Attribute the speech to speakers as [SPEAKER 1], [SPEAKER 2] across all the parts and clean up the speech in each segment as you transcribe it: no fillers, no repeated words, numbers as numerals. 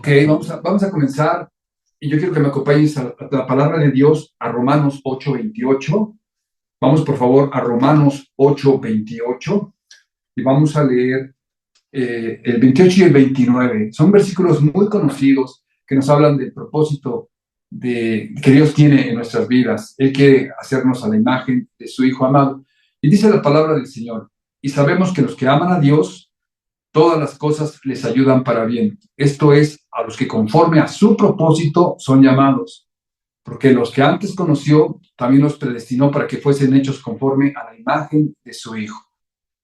[SPEAKER 1] Ok, vamos a comenzar y yo quiero que me acompañes a la palabra de Dios, a Romanos 8:28. Vamos por favor a Romanos 8:28 y vamos a leer el 28 y el 29. Son versículos muy conocidos que nos hablan del propósito que Dios tiene en nuestras vidas. Él quiere hacernos a la imagen de su Hijo amado. Y dice la palabra del Señor, y sabemos que los que aman a Dios, todas las cosas les ayudan para bien. Esto es, a los que conforme a su propósito son llamados. Porque los que antes conoció, también los predestinó para que fuesen hechos conforme a la imagen de su Hijo,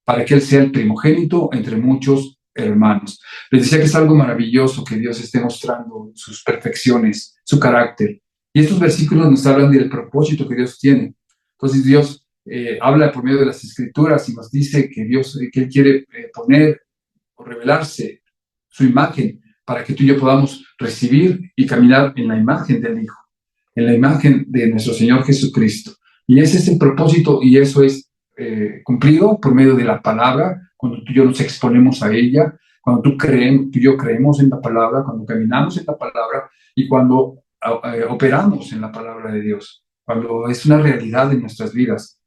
[SPEAKER 1] para que Él sea el primogénito entre muchos hermanos. Les decía que es algo maravilloso que Dios esté mostrando sus perfecciones, su carácter. Y estos versículos nos hablan del propósito que Dios tiene. Entonces Dios habla por medio de las Escrituras y nos dice que que Él quiere poner o revelarse su imagen para que tú y yo podamos recibir y caminar en la imagen del Hijo, en la imagen de nuestro Señor Jesucristo. Y ese es el propósito y eso es cumplido por medio de la palabra, cuando tú y yo nos exponemos a ella, cuando tú y yo creemos en la palabra, cuando caminamos en la palabra y cuando operamos en la palabra de Dios, cuando es una realidad en nuestras vidas.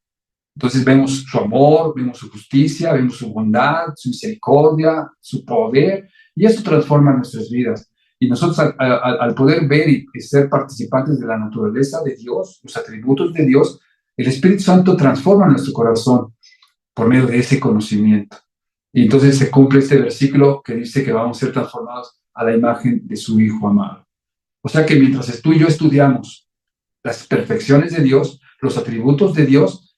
[SPEAKER 1] Entonces vemos su amor, vemos su justicia, vemos su bondad, su misericordia, su poder, y esto transforma nuestras vidas. Y nosotros al poder ver y ser participantes de la naturaleza de Dios, los atributos de Dios, el Espíritu Santo transforma nuestro corazón por medio de ese conocimiento. Y entonces se cumple este versículo que dice que vamos a ser transformados a la imagen de su Hijo amado. O sea que mientras tú y yo estudiamos las perfecciones de Dios, los atributos de Dios,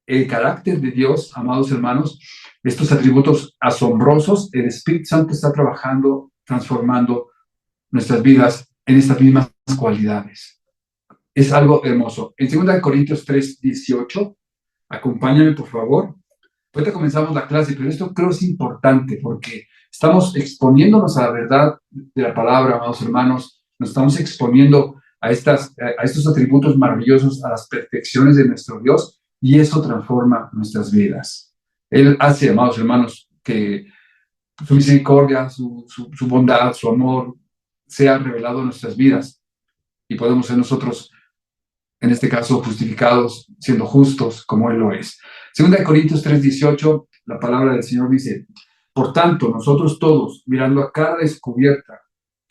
[SPEAKER 1] el carácter de Dios, amados hermanos, estos atributos asombrosos, el Espíritu Santo está trabajando, transformando nuestras vidas en estas mismas cualidades. Es algo hermoso. En 2 Corintios 3:18, acompáñame por favor. Ahorita comenzamos la clase, pero esto creo es importante porque estamos exponiéndonos a la verdad de la palabra, amados hermanos. Nos estamos exponiendo a estos atributos maravillosos, a las perfecciones de nuestro Dios, y eso transforma nuestras vidas. Él hace, amados hermanos, que su misericordia, su bondad, su amor sea revelado en nuestras vidas y podemos ser nosotros, en este caso, justificados, siendo justos como Él lo es. 2 Corintios 3:18, la palabra del Señor dice, por tanto, nosotros todos, mirando a cara descubierta,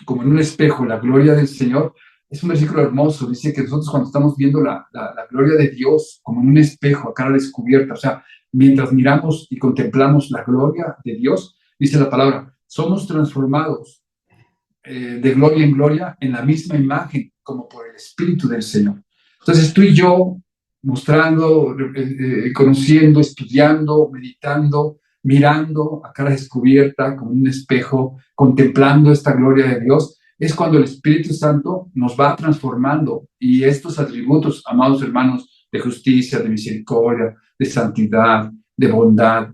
[SPEAKER 1] como en un espejo, la gloria del Señor. Es un versículo hermoso, dice que nosotros cuando estamos viendo la gloria de Dios como en un espejo, a cara descubierta, o sea, mientras miramos y contemplamos la gloria de Dios, dice la palabra, somos transformados de gloria en gloria en la misma imagen, como por el Espíritu del Señor. Entonces tú y yo, mostrando, conociendo, estudiando, meditando, mirando a cara descubierta como un espejo, contemplando esta gloria de Dios, es cuando el Espíritu Santo nos va transformando y estos atributos, amados hermanos, de justicia, de misericordia, de santidad, de bondad,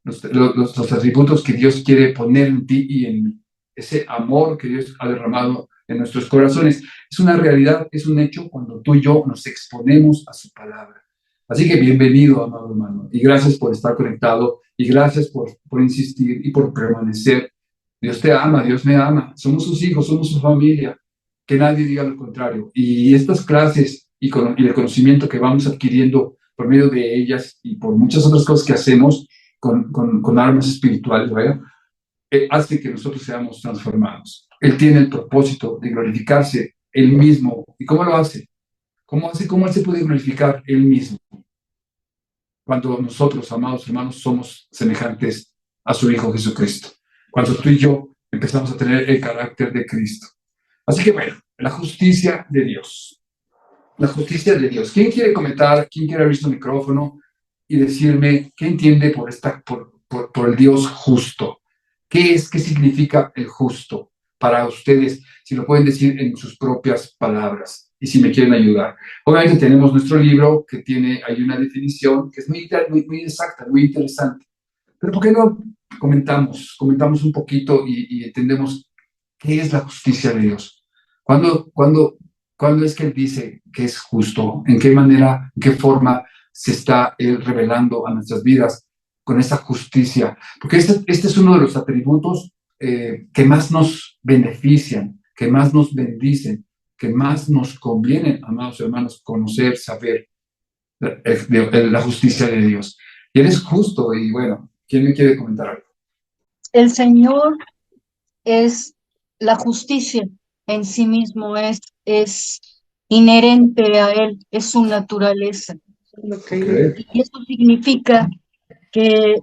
[SPEAKER 1] los atributos que Dios quiere poner en ti y en mí, ese amor que Dios ha derramado en nuestros corazones, es una realidad, es un hecho cuando tú y yo nos exponemos a su palabra. Así que bienvenido, amado hermano, y gracias por estar conectado, y gracias por insistir y por permanecer. Dios te ama, Dios me ama, somos sus hijos, somos su familia, que nadie diga lo contrario. Y estas clases y el conocimiento que vamos adquiriendo por medio de ellas y por muchas otras cosas que hacemos con armas espirituales, ¿verdad? Hace que nosotros seamos transformados. Él tiene el propósito de glorificarse Él mismo. ¿Y cómo lo hace? ¿Cómo Él se puede glorificar Él mismo? Cuando nosotros, amados hermanos, somos semejantes a su Hijo Jesucristo. Cuando tú y yo empezamos a tener el carácter de Cristo. Así que bueno, la justicia de Dios. La justicia de Dios. ¿Quién quiere comentar? ¿Quién quiere abrir su micrófono y decirme qué entiende por el Dios justo? ¿Qué significa el justo para ustedes? Si lo pueden decir en sus propias palabras y si me quieren ayudar. Obviamente tenemos nuestro libro que hay una definición que es muy exacta, muy interesante. Pero ¿por qué no comentamos un poquito y entendemos qué es la justicia de Dios? ¿Cuándo es que Él dice que es justo? ¿En qué manera, en qué forma se está Él revelando a nuestras vidas con esa justicia? Porque este es uno de los atributos que más nos benefician, que más nos bendicen, que más nos conviene, amados hermanos, conocer, saber la justicia de Dios. Y Él es justo y bueno, ¿quién me quiere comentar algo?
[SPEAKER 2] El Señor es la justicia en sí mismo, es inherente a Él, es su naturaleza.
[SPEAKER 1] Okay.
[SPEAKER 2] Y eso significa que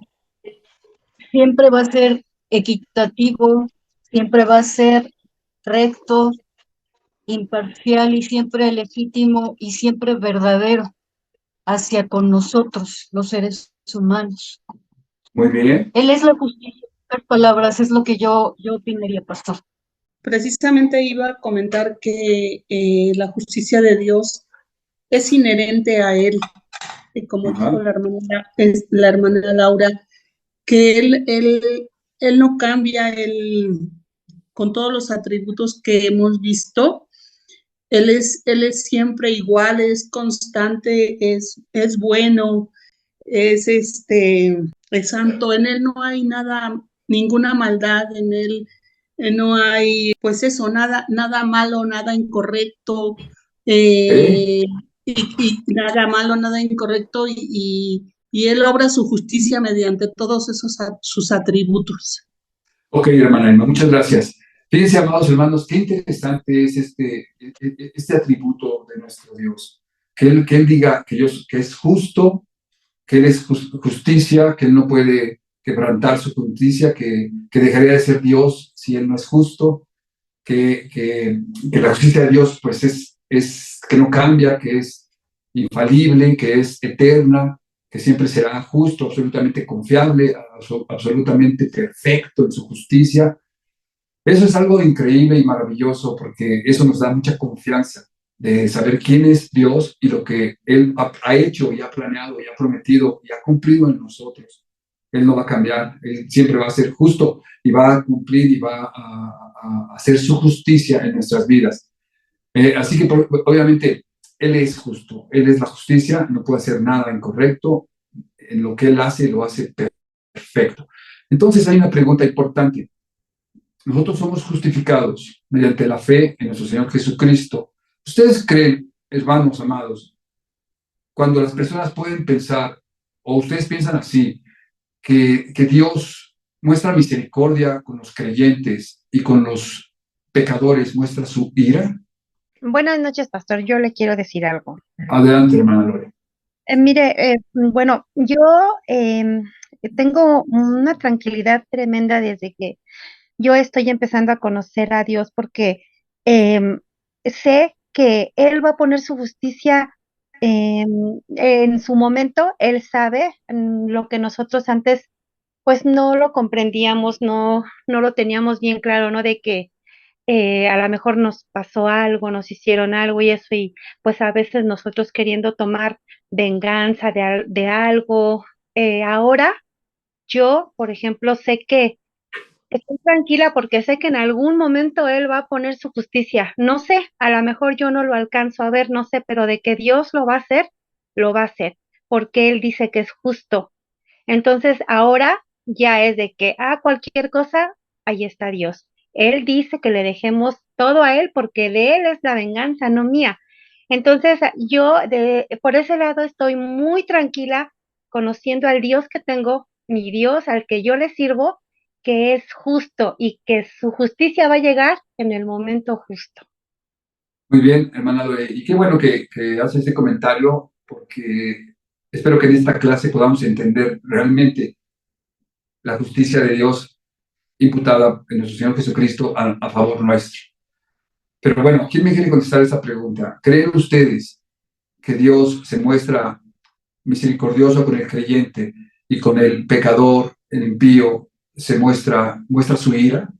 [SPEAKER 2] siempre va a ser equitativo, siempre va a ser recto, imparcial y siempre legítimo y siempre verdadero hacia con nosotros, los seres humanos.
[SPEAKER 1] Muy bien.
[SPEAKER 2] Él es la justicia. En otras palabras, es lo que yo opinaría, pastor.
[SPEAKER 3] Precisamente iba a comentar que la justicia de Dios es inherente a Él, como dijo la hermana Laura, que él no cambia, con todos los atributos que hemos visto, él es siempre igual, es constante, es bueno, es santo. En él no hay nada, ninguna maldad, en él no hay, pues eso, nada malo, nada incorrecto, y nada malo, nada incorrecto, y él obra su justicia mediante todos esos sus atributos.
[SPEAKER 1] Ok, hermana Emma, muchas gracias. Fíjense, amados hermanos, qué interesante es este atributo de nuestro Dios. Que él diga que es justo, que Él es justicia, que Él no puede quebrantar su justicia, que dejaría de ser Dios si Él no es justo, que la justicia de Dios pues es que no cambia, que es infalible, que es eterna, que siempre será justo, absolutamente confiable, absolutamente perfecto en su justicia. Eso es algo increíble y maravilloso porque eso nos da mucha confianza de saber quién es Dios y lo que Él ha hecho y ha planeado y ha prometido y ha cumplido en nosotros. Él no va a cambiar, Él siempre va a ser justo y va a cumplir y va a hacer su justicia en nuestras vidas. Así que obviamente Él es justo, Él es la justicia, no puede hacer nada incorrecto, en lo que Él hace lo hace perfecto. Entonces hay una pregunta importante. Nosotros somos justificados mediante la fe en nuestro Señor Jesucristo. ¿Ustedes creen, hermanos amados, cuando las personas pueden pensar, o ustedes piensan así, que Dios muestra misericordia con los creyentes y con los pecadores muestra su ira?
[SPEAKER 4] Buenas noches, pastor. Yo le quiero decir algo.
[SPEAKER 1] Adelante, hermana Lore.
[SPEAKER 4] Mire, bueno, yo tengo una tranquilidad tremenda desde que yo estoy empezando a conocer a Dios porque sé que Él va a poner su justicia en su momento. Él sabe lo que nosotros antes pues no lo comprendíamos, no lo teníamos bien claro, ¿no? De que a lo mejor nos pasó algo, nos hicieron algo y eso, y pues a veces nosotros queriendo tomar venganza de algo. Ahora yo, por ejemplo, sé que estoy tranquila porque sé que en algún momento Él va a poner su justicia. No sé, a lo mejor yo no lo alcanzo a ver, no sé, pero de que Dios lo va a hacer, lo va a hacer, porque Él dice que es justo. Entonces ahora ya es de que, cualquier cosa, ahí está Dios. Él dice que le dejemos todo a Él porque de Él es la venganza, no mía. Entonces yo por ese lado estoy muy tranquila conociendo al Dios que tengo, mi Dios al que yo le sirvo, que es justo y que su justicia va a llegar en el momento justo.
[SPEAKER 1] Muy bien, hermana Lore. Y qué bueno que hace ese comentario porque espero que en esta clase podamos entender realmente la justicia de Dios imputada en nuestro Señor Jesucristo a favor nuestro. Pero bueno, ¿quién me quiere contestar esa pregunta? ¿Creen ustedes que Dios se muestra misericordioso con el creyente y con el pecador, el impío, muestra su ira?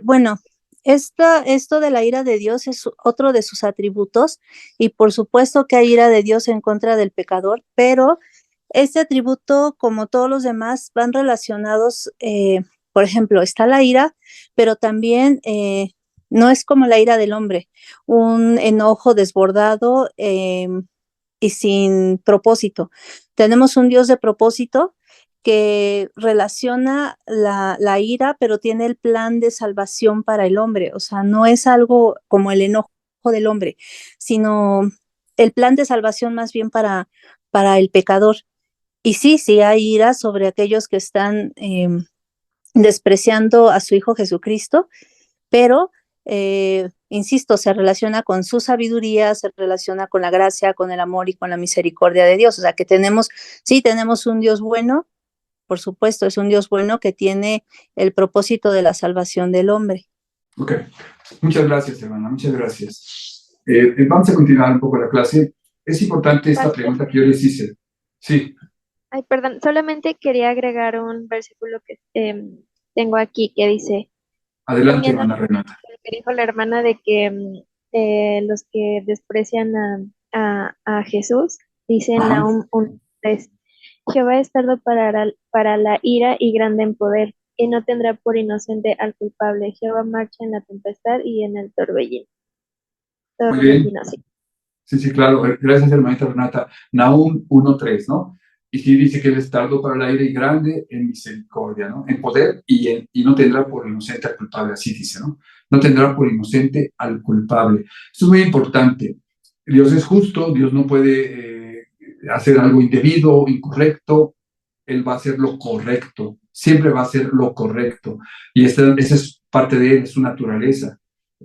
[SPEAKER 5] Bueno, esto de la ira de Dios es otro de sus atributos y por supuesto que hay ira de Dios en contra del pecador, pero este atributo, como todos los demás, van relacionados. Por ejemplo, está la ira, pero también no es como la ira del hombre, un enojo desbordado y sin propósito. Tenemos un Dios de propósito que relaciona la ira, pero tiene el plan de salvación para el hombre. O sea, no es algo como el enojo del hombre, sino el plan de salvación más bien para el pecador. Y sí hay ira sobre aquellos que están despreciando a su Hijo Jesucristo, pero, insisto, se relaciona con su sabiduría, se relaciona con la gracia, con el amor y con la misericordia de Dios. O sea, que tenemos un Dios bueno, por supuesto, es un Dios bueno que tiene el propósito de la salvación del hombre.
[SPEAKER 1] Ok, muchas gracias, hermana, muchas gracias. Vamos a continuar un poco la clase. Es importante esta pregunta que yo les hice. Sí,
[SPEAKER 6] Ay, perdón, solamente quería agregar un versículo que tengo aquí que dice,
[SPEAKER 1] adelante,
[SPEAKER 6] uniendo
[SPEAKER 1] hermana Renata.
[SPEAKER 6] lo que dijo la hermana de que los que desprecian a Jesús, dice en
[SPEAKER 1] Ajá.
[SPEAKER 6] Nahum 1:3, Jehová es tardo para la ira y grande en poder, y no tendrá por inocente al culpable. Jehová marcha en la tempestad y en el torbellino.
[SPEAKER 1] Muy bien.
[SPEAKER 6] Torbellino, sí.
[SPEAKER 1] Sí, claro. Gracias, hermanita Renata. Nahum 1:3, ¿no? Y sí dice que él es tardo para el aire y grande en misericordia, ¿no? En poder y no tendrá por inocente al culpable, así dice, ¿no? No tendrá por inocente al culpable. Esto es muy importante. Dios es justo, Dios no puede hacer algo indebido, incorrecto. Él va a hacer lo correcto, siempre va a hacer lo correcto. Y esa es parte de él, es su naturaleza.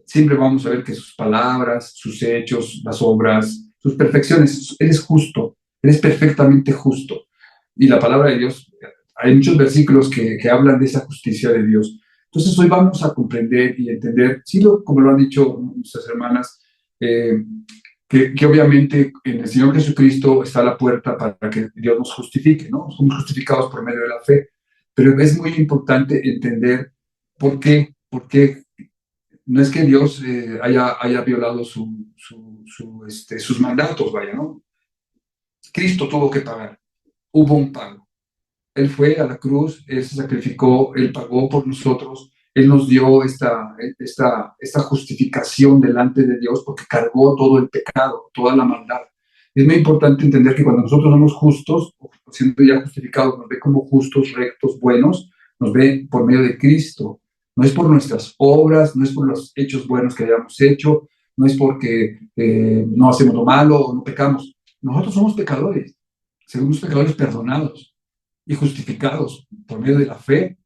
[SPEAKER 1] Siempre vamos a ver que sus palabras, sus hechos, las obras, sus perfecciones, Él es justo, Él es perfectamente justo. Y la palabra de Dios, hay muchos versículos que hablan de esa justicia de Dios. Entonces hoy vamos a comprender y entender, sí, como lo han dicho nuestras hermanas, que obviamente en el Señor Jesucristo está la puerta para que Dios nos justifique, ¿no? Somos justificados por medio de la fe, pero es muy importante entender por qué no es que Dios haya violado sus mandatos, vaya, ¿no? Cristo tuvo que pagar, hubo un pago. Él fue a la cruz, Él se sacrificó, Él pagó por nosotros, Él nos dio esta justificación delante de Dios porque cargó todo el pecado, toda la maldad. Es muy importante entender que cuando nosotros somos justos, siendo ya justificados, nos ve como justos, rectos, buenos, nos ve por medio de Cristo. No es por nuestras obras, no es por los hechos buenos que hayamos hecho, no es porque no hacemos lo malo o no pecamos. Nosotros somos pecadores, somos pecadores perdonados y justificados por medio de la fe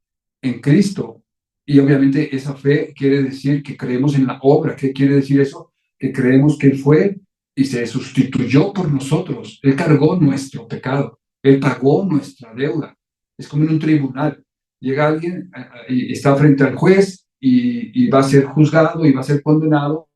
[SPEAKER 1] en Cristo. Y obviamente esa fe quiere decir que creemos en la obra. ¿Qué quiere decir eso? Que creemos que Él fue y se sustituyó por nosotros. Él cargó nuestro pecado. Él pagó nuestra deuda. Es como en un tribunal. Llega alguien y está frente al juez y va a ser juzgado y va a ser condenado.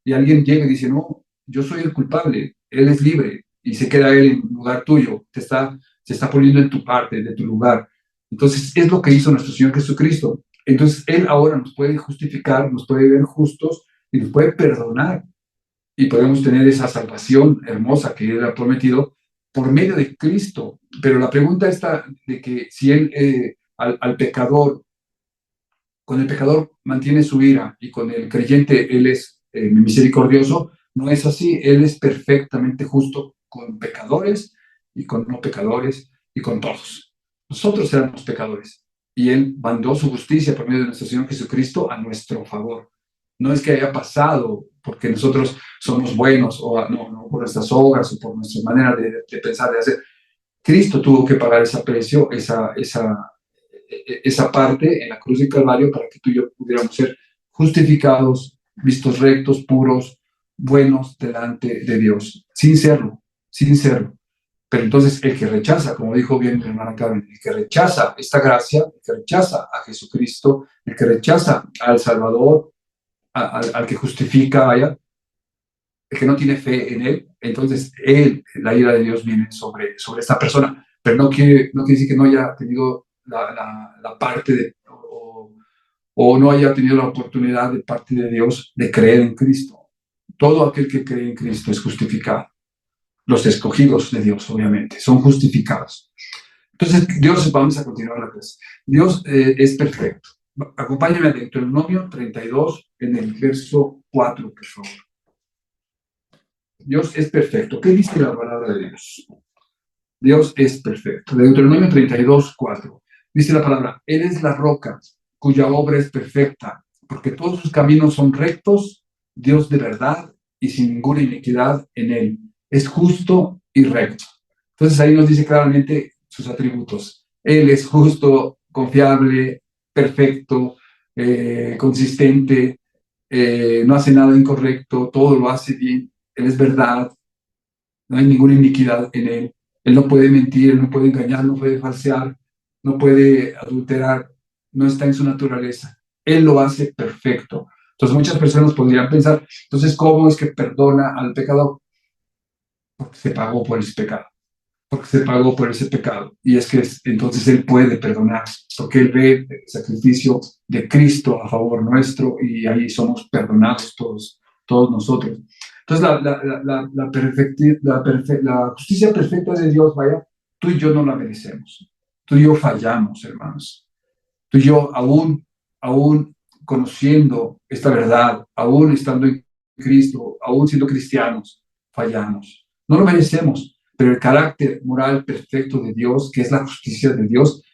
[SPEAKER 1] Y alguien llega y dice, no, yo soy el culpable. Él es libre y se queda Él en lugar tuyo. Se está poniendo en tu parte, de tu lugar. Entonces, es lo que hizo nuestro Señor Jesucristo. Entonces, Él ahora nos puede justificar, nos puede ver justos y nos puede perdonar. Y podemos tener esa salvación hermosa que Él ha prometido por medio de Cristo. Pero la pregunta está de que si Él al pecador, con el pecador mantiene su ira y con el creyente Él es misericordioso, no es así. Él es perfectamente justo con pecadores y con no pecadores y con todos. Nosotros éramos pecadores y Él mandó su justicia por medio de nuestro Señor Jesucristo a nuestro favor. No es que haya pasado porque nosotros somos buenos o no por nuestras obras o por nuestra manera de pensar, de hacer. Cristo tuvo que pagar ese precio, esa parte en la cruz del Calvario para que tú y yo pudiéramos ser justificados, vistos rectos, puros, buenos delante de Dios, sin serlo, sin serlo. Pero entonces el que rechaza, como dijo bien mi hermana Carmen, el que rechaza esta gracia, el que rechaza a Jesucristo, el que rechaza al Salvador, al que justifica, vaya, el que no tiene fe en Él, entonces la ira de Dios viene sobre esta persona. Pero no quiere decir que no haya tenido la parte o no haya tenido la oportunidad de parte de Dios de creer en Cristo. Todo aquel que cree en Cristo es justificado. Los escogidos de Dios, obviamente, son justificados. Entonces, vamos a continuar la clase. Dios es perfecto. Acompáñame a Deuteronomio 32 en el verso 4, por favor. Dios es perfecto. ¿Qué dice la palabra de Dios? Dios es perfecto. Deuteronomio 32:4. Dice la palabra, Él es la roca cuya obra es perfecta, porque todos sus caminos son rectos, Dios de verdad y sin ninguna iniquidad en Él. Es justo y recto. Entonces ahí nos dice claramente sus atributos. Él es justo, confiable, perfecto, consistente, no hace nada incorrecto, todo lo hace bien, Él es verdad, no hay ninguna iniquidad en Él. Él no puede mentir, Él no puede engañar, no puede falsear, no puede adulterar, no está en su naturaleza. Él lo hace perfecto. Entonces muchas personas podrían pensar, entonces, ¿cómo es que perdona al pecador? Porque se pagó por ese pecado. Porque se pagó por ese pecado. Y es que entonces Él puede perdonar, porque Él ve el sacrificio de Cristo a favor nuestro y ahí somos perdonados todos nosotros. Entonces la justicia perfecta de Dios, vaya, tú y yo no la merecemos. Tú y yo fallamos, hermanos. Tú y yo aún conociendo esta verdad, aún estando en Cristo, aún siendo cristianos, fallamos. No lo merecemos, pero el carácter moral perfecto de Dios, que es la justicia de Dios,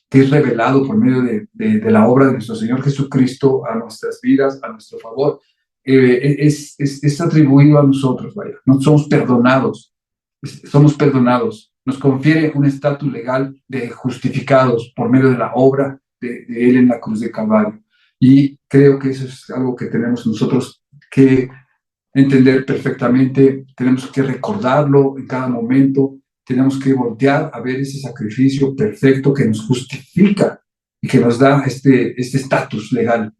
[SPEAKER 1] que es revelado por medio de la obra de nuestro Señor Jesucristo a nuestras vidas, a nuestro favor, es atribuido a nosotros, vaya. No somos perdonados. Nos confiere un estatus legal de justificados por medio de la obra de Él en la cruz de Calvario. Y creo que eso es algo que tenemos nosotros que entender perfectamente, tenemos que recordarlo en cada momento, tenemos que voltear a ver ese sacrificio perfecto que nos justifica y que nos da este estatus legal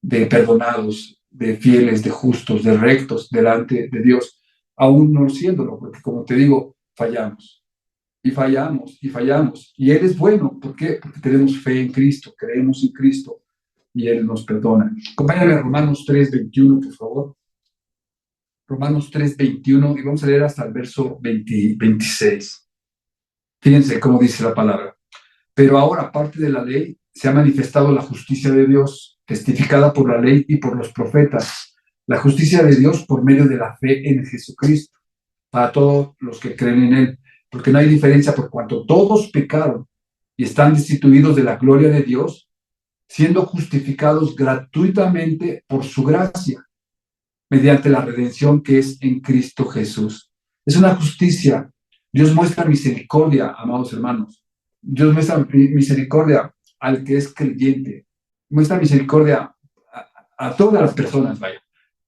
[SPEAKER 1] de perdonados, de fieles, de justos, de rectos delante de Dios, aún no siéndolo, porque como te digo, fallamos. Y fallamos, y fallamos. Y Él es bueno. ¿Por qué? Porque tenemos fe en Cristo, creemos en Cristo, y Él nos perdona. Acompáñame a Romanos 3:21, por favor. Romanos 3:21, y vamos a leer hasta el verso 26. Fíjense cómo dice la palabra. Pero ahora, aparte de la ley, se ha manifestado la justicia de Dios, testificada por la ley y por los profetas. La justicia de Dios por medio de la fe en Jesucristo, para todos los que creen en Él. Porque no hay diferencia por cuanto todos pecaron y están destituidos de la gloria de Dios, siendo justificados gratuitamente por su gracia, mediante la redención que es en Cristo Jesús. Es una justicia. Dios muestra misericordia, amados hermanos. Dios muestra misericordia al que es creyente. Muestra misericordia a todas las personas, vaya.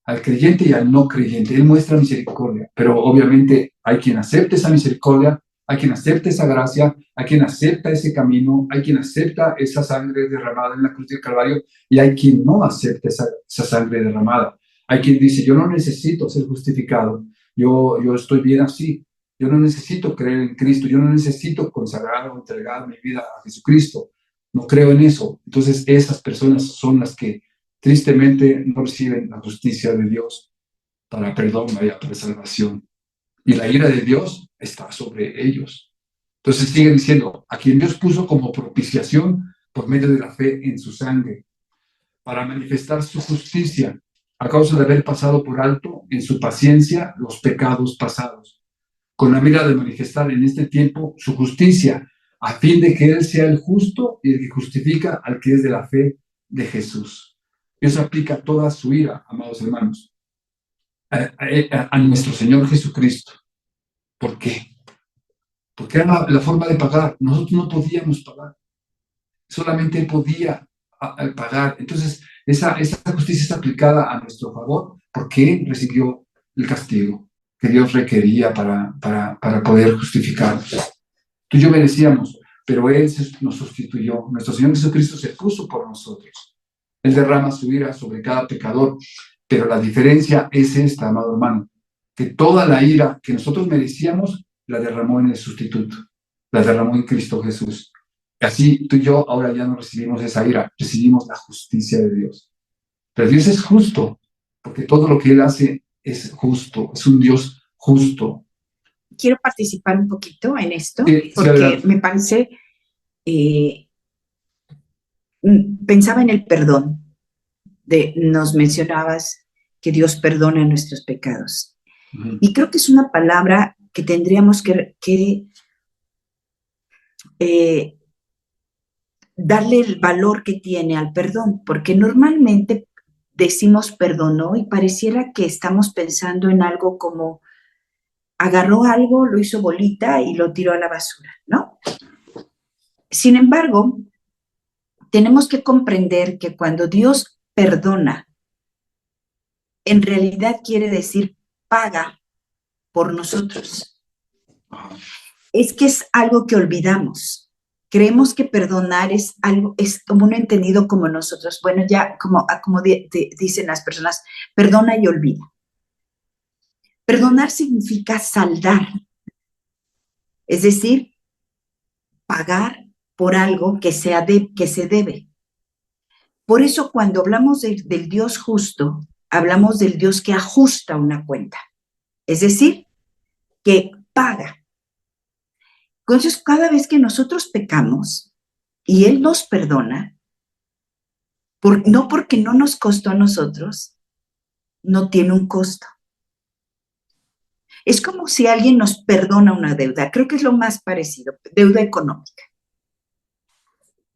[SPEAKER 1] Al creyente y al no creyente. Él muestra misericordia. Pero obviamente hay quien acepta esa misericordia, hay quien acepta esa gracia, hay quien acepta ese camino, hay quien acepta esa sangre derramada en la cruz del Calvario y hay quien no acepta esa sangre derramada. Hay quien dice, yo no necesito ser justificado, yo estoy bien así, yo no necesito creer en Cristo, yo no necesito consagrar o entregar mi vida a Jesucristo, no creo en eso. Entonces esas personas son las que tristemente no reciben la justicia de Dios para perdón, para salvación. Y la ira de Dios está sobre ellos. Entonces sigue diciendo, a quien Dios puso como propiciación por medio de la fe en su sangre, para manifestar su justicia, a causa de haber pasado por alto en su paciencia los pecados pasados, con la mira de manifestar en este tiempo su justicia, a fin de que Él sea el justo y el que justifica al que es de la fe de Jesús. Dios aplica toda su ira, amados hermanos, a nuestro Señor Jesucristo. ¿Por qué? Porque era la forma de pagar. Nosotros no podíamos pagar. Solamente Él podía pagar. Entonces, esa justicia es aplicada a nuestro favor porque Él recibió el castigo que Dios requería para poder justificarnos. Tú y yo merecíamos, pero Él nos sustituyó. Nuestro Señor Jesucristo se puso por nosotros. Él derrama su ira sobre cada pecador. Pero la diferencia es esta, amado hermano, que toda la ira que nosotros merecíamos la derramó en el sustituto, la derramó en Cristo Jesús. Y así tú y yo ahora ya no recibimos esa ira, recibimos la justicia de Dios. Pero Dios es justo, porque todo lo que Él hace es justo, es un Dios justo.
[SPEAKER 7] Quiero participar un poquito en esto,
[SPEAKER 1] Sí,
[SPEAKER 7] porque me parece, pensaba en el perdón. Nos mencionabas que Dios perdona nuestros pecados. Y creo que es una palabra que tendríamos que darle el valor que tiene al perdón, porque normalmente decimos perdonó y pareciera que estamos pensando en algo como agarró algo, lo hizo bolita y lo tiró a la basura, ¿no? Sin embargo, tenemos que comprender que cuando Dios perdona, en realidad quiere decir paga por nosotros. Es que es algo que olvidamos. Creemos que perdonar es algo, es como un entendido como nosotros. Bueno, ya como dicen las personas, perdona y olvida. Perdonar significa saldar, es decir, pagar por algo que se debe. Por eso cuando hablamos del Dios justo, hablamos del Dios que ajusta una cuenta, es decir, que paga. Entonces, cada vez que nosotros pecamos y Él nos perdona, no porque no nos costó a nosotros, no tiene un costo. Es como si alguien nos perdona una deuda, creo que es lo más parecido, deuda económica.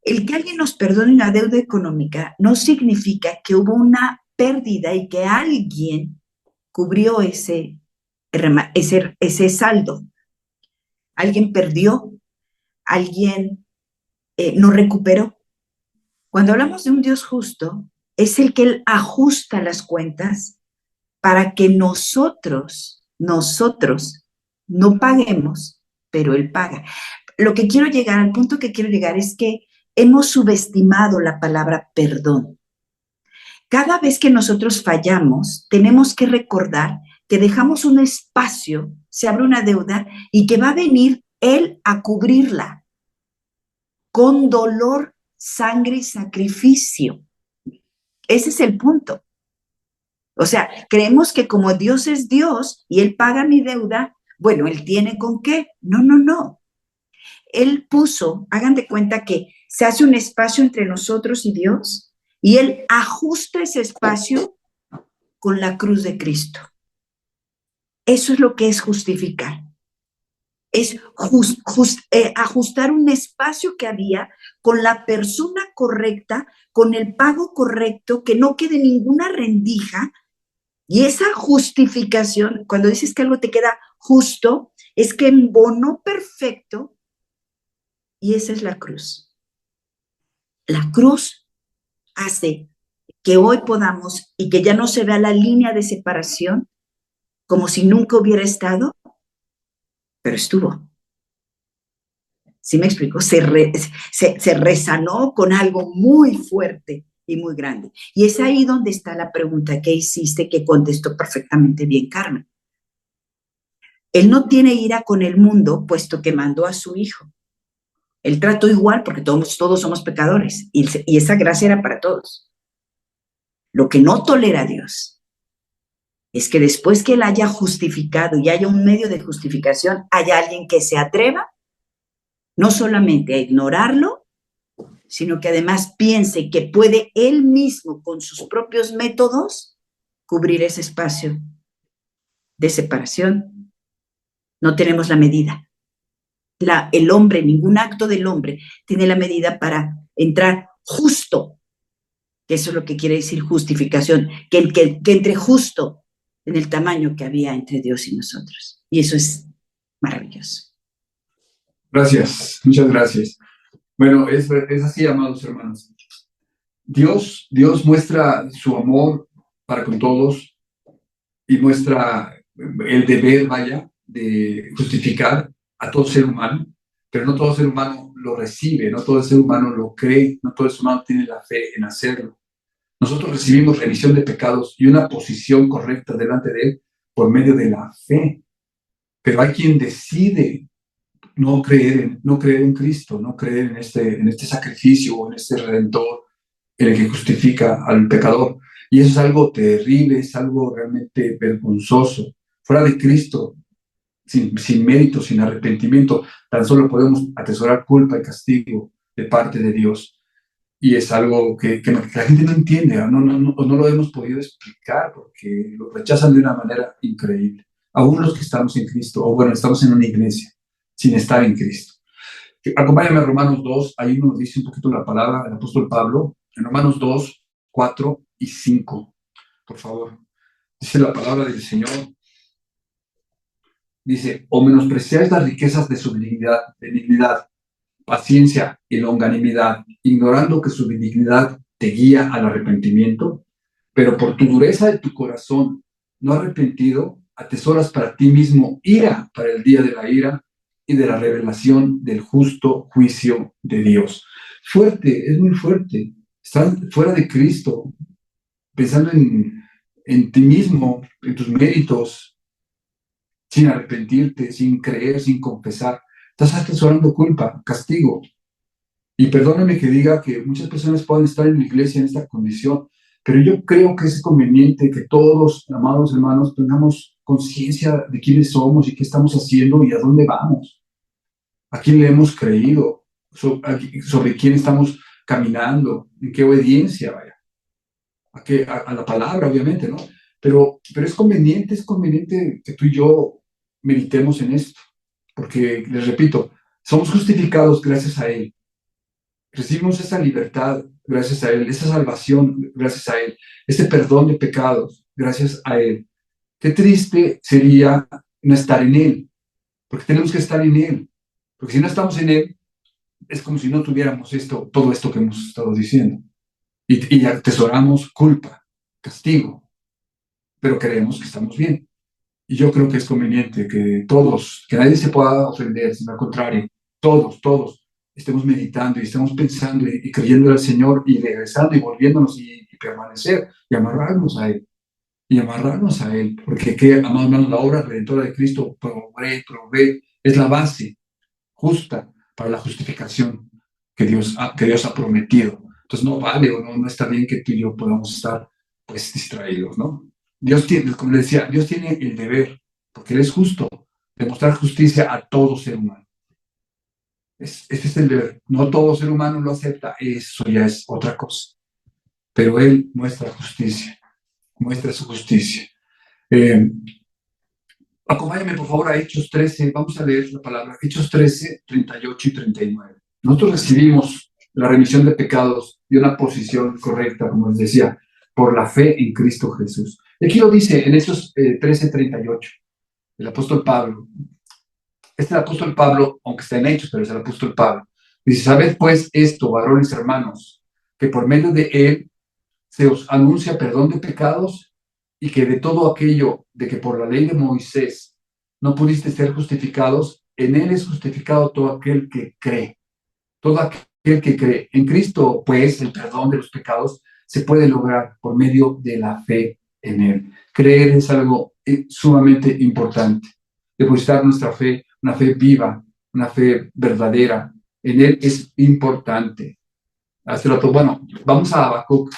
[SPEAKER 7] El que alguien nos perdone una deuda económica no significa que hubo una pérdida y que alguien cubrió ese saldo. Alguien perdió, alguien no recuperó. Cuando hablamos de un Dios justo, es el que Él ajusta las cuentas para que nosotros no paguemos, pero Él paga. Al punto que quiero llegar es que hemos subestimado la palabra perdón. Cada vez que nosotros fallamos, tenemos que recordar que dejamos un espacio, se abre una deuda y que va a venir Él a cubrirla con dolor, sangre y sacrificio. Ese es el punto. O sea, creemos que como Dios es Dios y Él paga mi deuda, bueno, Él tiene con qué. No. Él puso, hagan de cuenta que se hace un espacio entre nosotros y Dios y Él ajusta ese espacio con la cruz de Cristo. Eso es lo que es justificar. Es ajustar un espacio que había con la persona correcta, con el pago correcto, que no quede ninguna rendija. Y esa justificación, cuando dices que algo te queda justo, es que embonó perfecto. Y esa es la cruz. La cruz hace que hoy podamos y que ya no se vea la línea de separación como si nunca hubiera estado, pero estuvo. ¿Sí me explico? Se resanó con algo muy fuerte y muy grande. Y es ahí donde está la pregunta que hiciste, que contestó perfectamente bien Carmen. Él no tiene ira con el mundo, puesto que mandó a su hijo. Él trató igual porque todos somos pecadores y esa gracia era para todos. Lo que no tolera Dios es que después que Él haya justificado y haya un medio de justificación, haya alguien que se atreva no solamente a ignorarlo, sino que además piense que puede Él mismo con sus propios métodos cubrir ese espacio de separación. No tenemos la medida. El hombre, ningún acto del hombre tiene la medida para entrar justo, que eso es lo que quiere decir justificación, que entre justo en el tamaño que había entre Dios y nosotros. Y eso es maravilloso.
[SPEAKER 1] Gracias, muchas gracias. Bueno, es así, amados hermanos. Dios muestra su amor para con todos y muestra el deber, de justificar a todo ser humano, pero no todo ser humano lo recibe, no todo ser humano lo cree, no todo ser humano tiene la fe en hacerlo. Nosotros recibimos remisión de pecados y una posición correcta delante de Él por medio de la fe, pero hay quien decide no creer en Cristo, no creer en este sacrificio o en este Redentor en el que justifica al pecador. Y eso es algo terrible, es algo realmente vergonzoso. Fuera de Cristo, sin mérito, sin arrepentimiento, tan solo podemos atesorar culpa y castigo de parte de Dios. Y es algo que la gente no entiende, no lo hemos podido explicar porque lo rechazan de una manera increíble. Aún los que estamos en Cristo, o bueno, estamos en una iglesia sin estar en Cristo. Acompáñame a Romanos 2, ahí nos dice un poquito la palabra del apóstol Pablo, en Romanos 2, 4 y 5, por favor. Dice la palabra del Señor, dice, o menospreciáis las riquezas de su benignidad, paciencia y longanimidad, ignorando que su benignidad te guía al arrepentimiento, pero por tu dureza de tu corazón no arrepentido, atesoras para ti mismo ira para el día de la ira y de la revelación del justo juicio de Dios. Fuerte, es muy fuerte. Estás fuera de Cristo, pensando en ti mismo, en tus méritos, sin arrepentirte, sin creer, sin confesar. Estás atesorando culpa, castigo. Y perdóname que diga que muchas personas pueden estar en la iglesia en esta condición, pero yo creo que es conveniente que todos, amados hermanos, tengamos conciencia de quiénes somos y qué estamos haciendo y a dónde vamos. ¿A quién le hemos creído? Sobre quién estamos caminando, en qué obediencia, vaya. A la palabra, obviamente, ¿no? Pero es conveniente que tú y yo meditemos en esto, porque, les repito, somos justificados gracias a Él. Recibimos esa libertad gracias a Él, esa salvación gracias a Él, este perdón de pecados gracias a Él. Qué triste sería no estar en Él, porque tenemos que estar en Él, porque si no estamos en Él, es como si no tuviéramos todo esto que hemos estado diciendo. Y atesoramos culpa, castigo, pero creemos que estamos bien. Y yo creo que es conveniente que todos, que nadie se pueda ofender, sino al contrario, todos estemos meditando y estemos pensando y creyendo al Señor y regresando y volviéndonos y permanecer y amarrarnos a Él. Y amarrarnos a Él, porque amados hermanos, la obra redentora de Cristo provee, es la base justa para la justificación que Dios ha prometido. Entonces no vale o no está bien que tú y yo podamos estar pues distraídos, ¿no? Dios tiene, como le decía, Dios tiene el deber, porque Él es justo, de mostrar justicia a todo ser humano. Este es el deber. No todo ser humano lo acepta, eso ya es otra cosa. Pero Él muestra justicia, muestra su justicia. Acompáñame por favor a Hechos 13, vamos a leer la palabra, Hechos 13, 38 y 39. Nosotros recibimos la remisión de pecados y una posición correcta, como les decía, por la fe en Cristo Jesús. Y aquí lo dice en Hechos 13, 38, el apóstol Pablo. Este es el apóstol Pablo, aunque está en Hechos, pero es el apóstol Pablo. Dice, sabed pues esto, varones hermanos, que por medio de él se os anuncia perdón de pecados y que de todo aquello de que por la ley de Moisés no pudiste ser justificados, en él es justificado todo aquel que cree. Todo aquel que cree. En Cristo, pues, el perdón de los pecados se puede lograr por medio de la fe en él. Creer es algo sumamente importante. Depositar nuestra fe, una fe viva, una fe verdadera, en él es importante. Bueno, vamos a Habacuc.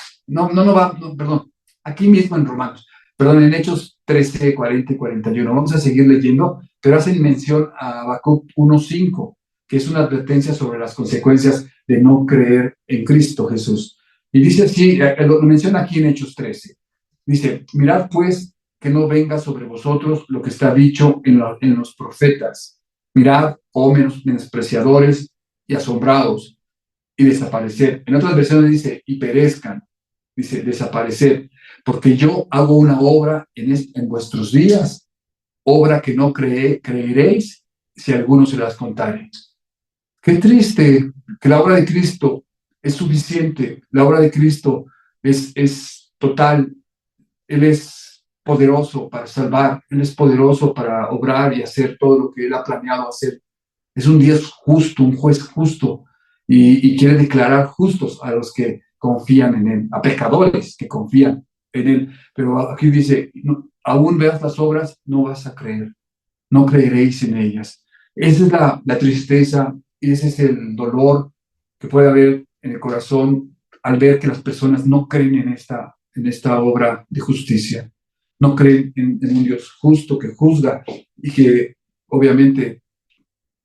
[SPEAKER 1] Perdón. Aquí mismo en Romanos. Perdón, en Hechos 13, 40 y 41. Vamos a seguir leyendo, pero hacen mención a Habacuc 1:5, que es una advertencia sobre las consecuencias de no creer en Cristo Jesús. Y dice así, lo menciona aquí en Hechos 13. Dice, mirad pues que no venga sobre vosotros lo que está dicho en los profetas. Mirad, oh menospreciadores y asombrados, y desaparecer. En otras versiones dice, y perezcan, dice, desaparecer, porque yo hago una obra en vuestros días, obra que no creeréis si alguno se las contare. Qué triste que la obra de Cristo es suficiente, la obra de Cristo es total, Él es poderoso para salvar, Él es poderoso para obrar y hacer todo lo que Él ha planeado hacer. Es un Dios justo, un juez justo, y quiere declarar justos a los que confían en Él, a pecadores que confían en Él. Pero aquí dice, no, aún veas las obras, no vas a creer, no creeréis en ellas. Esa es la tristeza, y ese es el dolor que puede haber en el corazón al ver que las personas no creen en esta obra de justicia, no creen en un Dios justo que juzga y que obviamente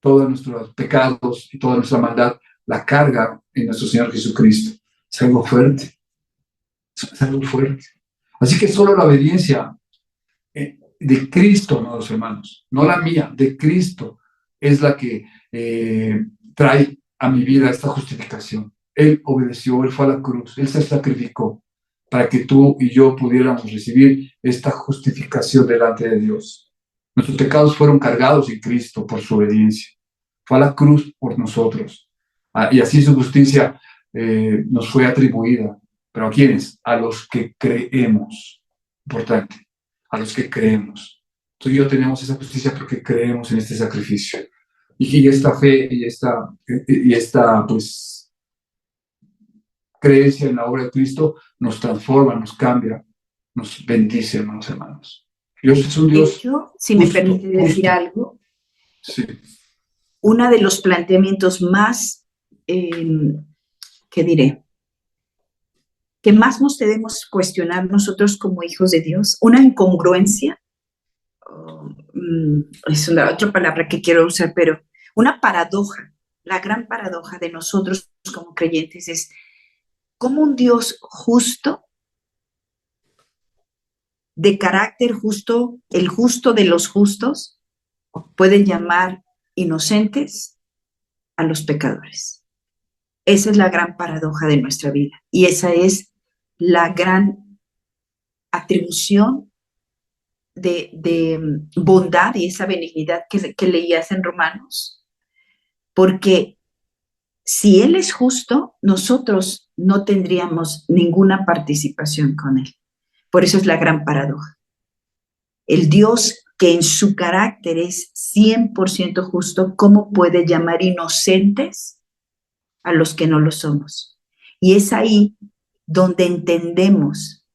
[SPEAKER 1] todos nuestros pecados y toda nuestra maldad la carga en nuestro Señor Jesucristo. Es algo fuerte. Es algo fuerte. Así que solo la obediencia de Cristo, amados hermanos, no la mía, de Cristo, es la que trae a mi vida esta justificación. Él obedeció, Él fue a la cruz, Él se sacrificó para que tú y yo pudiéramos recibir esta justificación delante de Dios. Nuestros pecados fueron cargados en Cristo por su obediencia. Fue a la cruz por nosotros. Y así su justicia nos fue atribuida. ¿Pero a quiénes? A los que creemos. Importante. A los que creemos. Tú y yo tenemos esa justicia porque creemos en este sacrificio. Y esta fe y esta pues, creencia en la obra de Cristo nos transforma, nos cambia, nos bendice, hermanos. Dios es un Dios.
[SPEAKER 7] De hecho, si me permite decir algo,
[SPEAKER 1] sí.
[SPEAKER 7] Uno de los planteamientos más, ¿qué diré? Que más nos debemos cuestionar nosotros como hijos de Dios, una incongruencia, es otra palabra que quiero usar, pero una paradoja, la gran paradoja de nosotros como creyentes es cómo un Dios justo, de carácter justo, el justo de los justos, puede llamar inocentes a los pecadores. Esa es la gran paradoja de nuestra vida y esa es la gran atribución de bondad y esa benignidad que leías en Romanos, porque si Él es justo, nosotros no tendríamos ninguna participación con Él. Por eso es la gran paradoja. El Dios que en su carácter es 100% justo, ¿cómo puede llamar inocentes a los que no lo somos? Y es ahí donde entendemos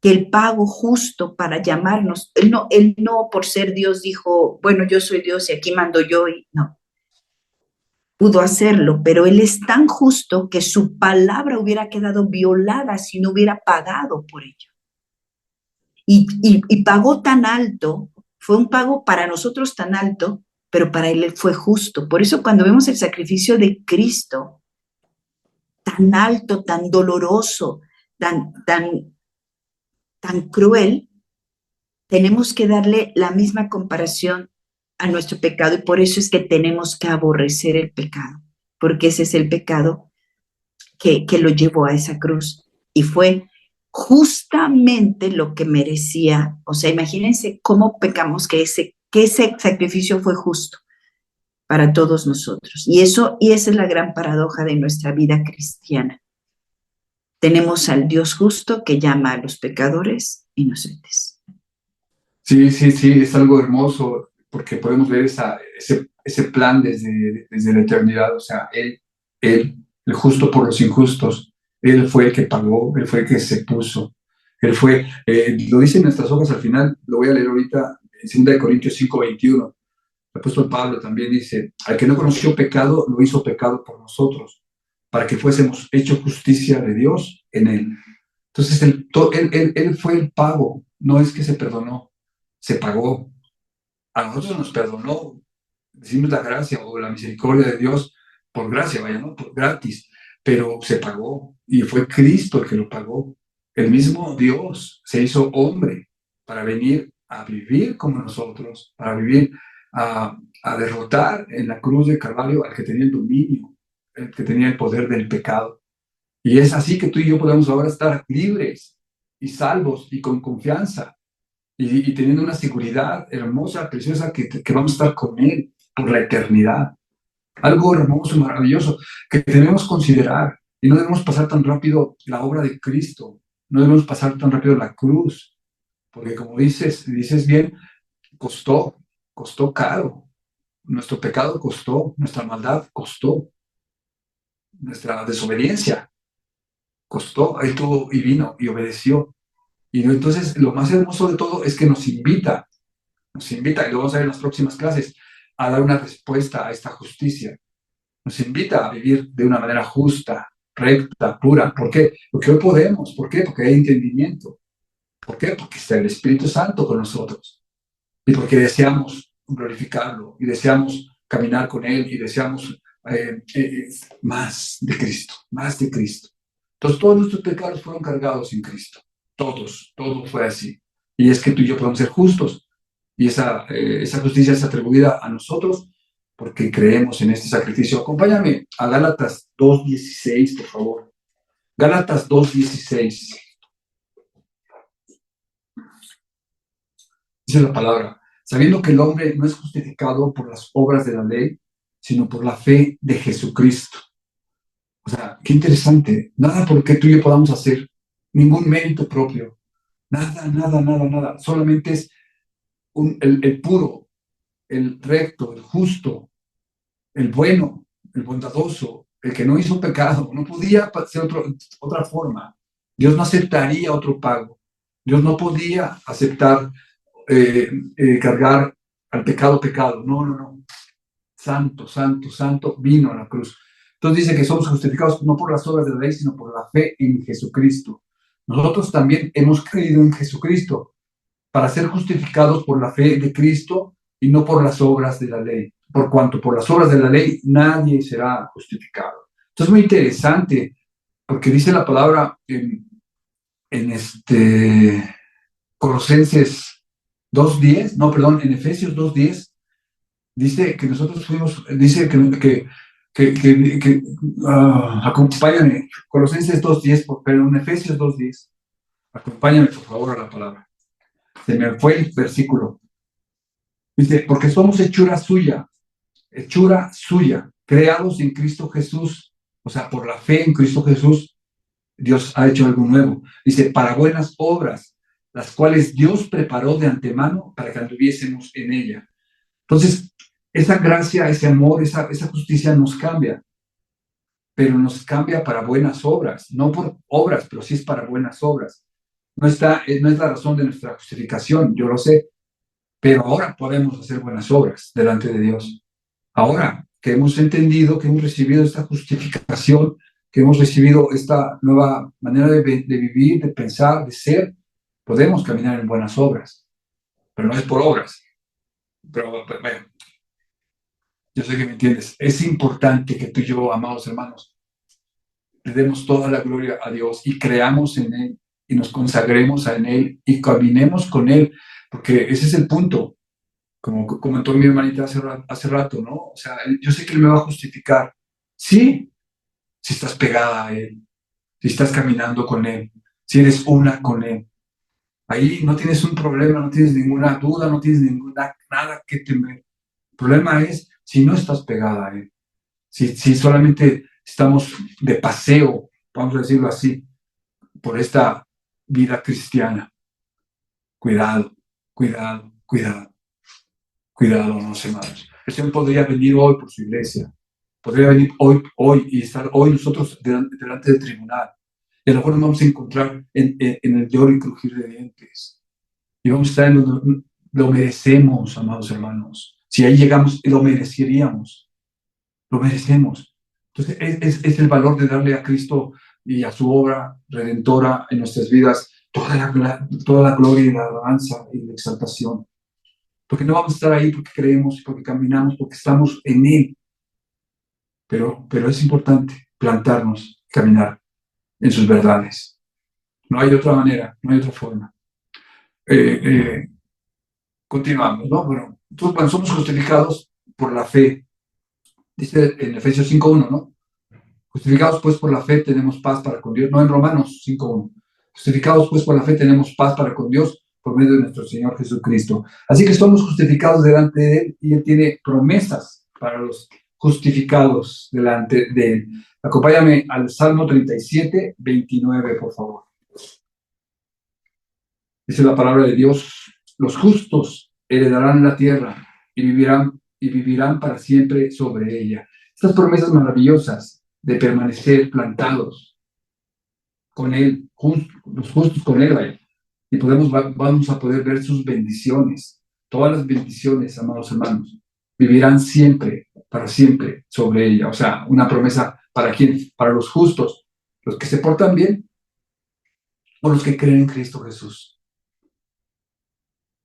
[SPEAKER 7] que el pago justo para llamarnos, él no por ser Dios dijo, bueno, yo soy Dios y aquí mando yo, y no. Pudo hacerlo, pero Él es tan justo que su palabra hubiera quedado violada si no hubiera pagado por ello. Y pagó tan alto, fue un pago para nosotros tan alto, pero para Él fue justo. Por eso cuando vemos el sacrificio de Cristo, tan alto, tan doloroso, tan cruel, tenemos que darle la misma comparación a nuestro pecado y por eso es que tenemos que aborrecer el pecado, porque ese es el pecado que lo llevó a esa cruz y fue justamente lo que merecía. O sea, imagínense cómo pecamos que ese sacrificio fue justo para todos nosotros. Y esa es la gran paradoja de nuestra vida cristiana. Tenemos al Dios justo que llama a los pecadores inocentes.
[SPEAKER 1] Sí, es algo hermoso porque podemos ver ese plan desde la eternidad. O sea, Él, el justo por los injustos, Él fue el que pagó, Él fue el que se puso. Él fue, lo dice en nuestras hojas al final, lo voy a leer ahorita, en 2 Corintios 5:21. El apóstol Pablo también dice, al que no conoció pecado, lo hizo pecado por nosotros, para que fuésemos hechos justicia de Dios en Él. Entonces, él fue el pago, no es que se perdonó, se pagó. A nosotros nos perdonó, decimos la gracia o la misericordia de Dios por gracia, vaya, ¿no? Por gratis, pero se pagó y fue Cristo el que lo pagó. El mismo Dios se hizo hombre para venir a vivir como nosotros, para vivir a derrotar en la cruz del Calvario al que tenía el dominio, el que tenía el poder del pecado. Y es así que tú y yo podemos ahora estar libres y salvos y con confianza y teniendo una seguridad hermosa, preciosa, que vamos a estar con Él por la eternidad. Algo hermoso, maravilloso, que debemos considerar y no debemos pasar tan rápido la obra de Cristo, no debemos pasar tan rápido la cruz, porque como dices bien, costó caro. Nuestro pecado costó, nuestra maldad costó, nuestra desobediencia costó. Él tuvo y vino y obedeció. Y entonces lo más hermoso de todo es que nos invita, y lo vamos a ver en las próximas clases, a dar una respuesta a esta justicia. Nos invita a vivir de una manera justa, recta, pura. ¿Por qué? Porque hoy podemos. ¿Por qué? Porque hay entendimiento. ¿Por qué? Porque está el Espíritu Santo con nosotros. Y porque deseamos glorificarlo y deseamos caminar con Él y deseamos más de Cristo, más de Cristo. Entonces todos nuestros pecados fueron cargados en Cristo. Todo fue así. Y es que tú y yo podemos ser justos. Y esa justicia es atribuida a nosotros porque creemos en este sacrificio. Acompáñame a Gálatas 2:16, por favor. Gálatas 2:16. Dice la palabra, sabiendo que el hombre no es justificado por las obras de la ley, sino por la fe de Jesucristo. O sea, qué interesante. Nada por qué tú y yo podamos hacer, ningún mérito propio. Nada, nada, nada, nada. Solamente es el puro, el recto, el justo, el bueno, el bondadoso, el que no hizo pecado. No podía ser otra forma. Dios no aceptaría otro pago. Dios no podía aceptar cargar al pecado. No, no, no. Santo, santo, santo, vino a la cruz. Entonces dice que somos justificados no por las obras de la ley, sino por la fe en Jesucristo. Nosotros también hemos creído en Jesucristo para ser justificados por la fe de Cristo y no por las obras de la ley. Por cuanto por las obras de la ley nadie será justificado. Entonces es muy interesante porque dice la palabra en Colosenses 2:10, no, perdón, en Efesios 2:10, dice que nosotros fuimos, dice acompáñame, Colosenses 2:10, pero en Efesios 2:10, acompáñame por favor a la palabra. Se me fue el versículo. Dice, porque somos hechura suya, creados en Cristo Jesús, o sea, por la fe en Cristo Jesús, Dios ha hecho algo nuevo. Dice, para buenas obras, las cuales Dios preparó de antemano para que anduviésemos en ella. Entonces, esa gracia, ese amor, esa justicia nos cambia, pero nos cambia para buenas obras, no por obras, pero sí es para buenas obras. No es la razón de nuestra justificación, yo lo sé, pero ahora podemos hacer buenas obras delante de Dios. Ahora que hemos entendido, que hemos recibido esta justificación, que hemos recibido esta nueva manera de vivir, de pensar, de ser, podemos caminar en buenas obras, pero no es por obras. Pero bueno, yo sé que me entiendes. Es importante que tú y yo, amados hermanos, le demos toda la gloria a Dios y creamos en Él y nos consagremos en Él y caminemos con Él, porque ese es el punto, como comentó mi hermanita hace rato, ¿no? O sea, yo sé que Él me va a justificar, sí, si estás pegada a Él, si estás caminando con Él, si eres una con Él. Ahí no tienes un problema, no tienes ninguna duda, no tienes nada que temer. El problema es si no estás pegada a Él, si solamente estamos de paseo, vamos a decirlo así, por esta vida cristiana. Cuidado, cuidado, cuidado, cuidado, no hermanos. El Señor podría venir hoy por su iglesia, podría venir hoy y estar hoy nosotros delante del tribunal. Y a lo mejor nos vamos a encontrar en el lloro y crujir de dientes. Y vamos a estar en lo merecemos, amados hermanos. Si ahí llegamos, lo mereceríamos. Lo merecemos. Entonces, es el valor de darle a Cristo y a su obra redentora en nuestras vidas toda la gloria y la alabanza y la exaltación. Porque no vamos a estar ahí porque creemos, porque caminamos, porque estamos en Él. Pero es importante plantarnos, caminar en sus verdades. No hay otra manera, no hay otra forma. Continuamos, ¿no? Bueno, cuando somos justificados por la fe, dice en Efesios 5:1, ¿no? Justificados pues por la fe tenemos paz para con Dios, no en Romanos 5:1. Justificados pues por la fe tenemos paz para con Dios por medio de nuestro Señor Jesucristo. Así que somos justificados delante de Él y Él tiene promesas para los justificados delante de Él. Acompáñame al Salmo 37:29, por favor. Dice la palabra de Dios, los justos heredarán la tierra y vivirán para siempre sobre ella. Estas promesas maravillosas de permanecer plantados con Él, los justos con Él, ¿vale? Y vamos a poder ver sus bendiciones, todas las bendiciones, amados hermanos, vivirán siempre, para siempre sobre ella. O sea, una promesa ¿para quién? Para los justos, los que se portan bien o los que creen en Cristo Jesús.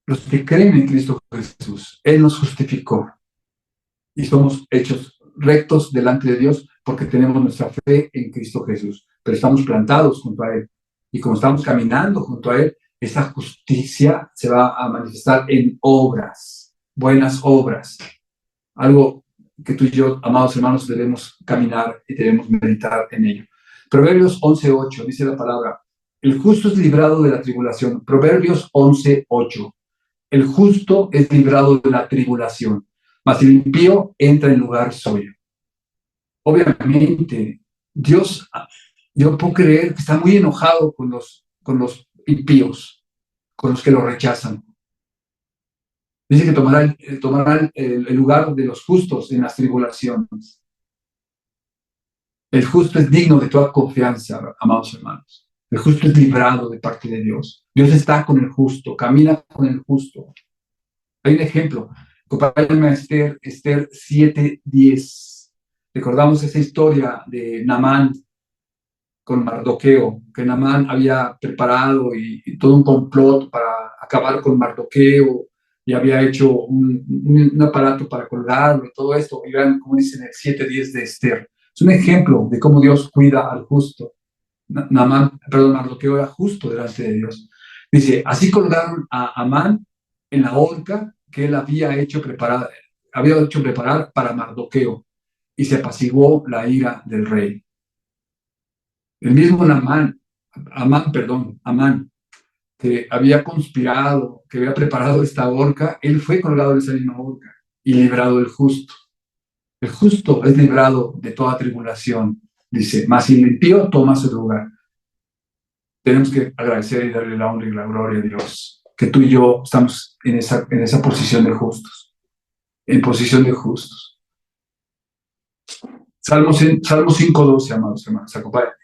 [SPEAKER 1] Los que creen en Cristo Jesús, Él nos justificó y somos hechos rectos delante de Dios porque tenemos nuestra fe en Cristo Jesús, pero estamos plantados junto a Él y como estamos caminando junto a Él, esa justicia se va a manifestar en obras, buenas obras. Algo que tú y yo, amados hermanos, debemos caminar y debemos meditar en ello. Proverbios 11:8 dice la palabra: el justo es librado de la tribulación. Proverbios 11:8. El justo es librado de la tribulación, mas el impío entra en lugar suyo. Obviamente, Dios, yo puedo creer que está muy enojado con los impíos, con los que lo rechazan. Dice que tomará el lugar de los justos en las tribulaciones. El justo es digno de toda confianza, amados hermanos. El justo es librado de parte de Dios. Dios está con el justo, camina con el justo. Hay un ejemplo. Acompáñame a Esther 7:10. Recordamos esa historia de Naamán con Mardoqueo, que Naamán había preparado y todo un complot para acabar con Mardoqueo, y había hecho un aparato para colgarlo y todo esto. Y vean cómo dice en el 7:10 de Esther. Es un ejemplo de cómo Dios cuida al justo. Mardoqueo era justo delante de Dios. Dice, así colgaron a Amán en la horca que él había hecho preparar para Mardoqueo, y se apaciguó la ira del rey. El mismo Amán, que había conspirado, que había preparado esta horca, él fue colgado en esa misma horca y librado el justo. El justo es librado de toda tribulación, dice, mas el impío toma su lugar. Tenemos que agradecer y darle la honra y la gloria a Dios, que tú y yo estamos en esa posición de justos, en posición de justos. Salmo 5:12, amados hermanos, acompáñenme.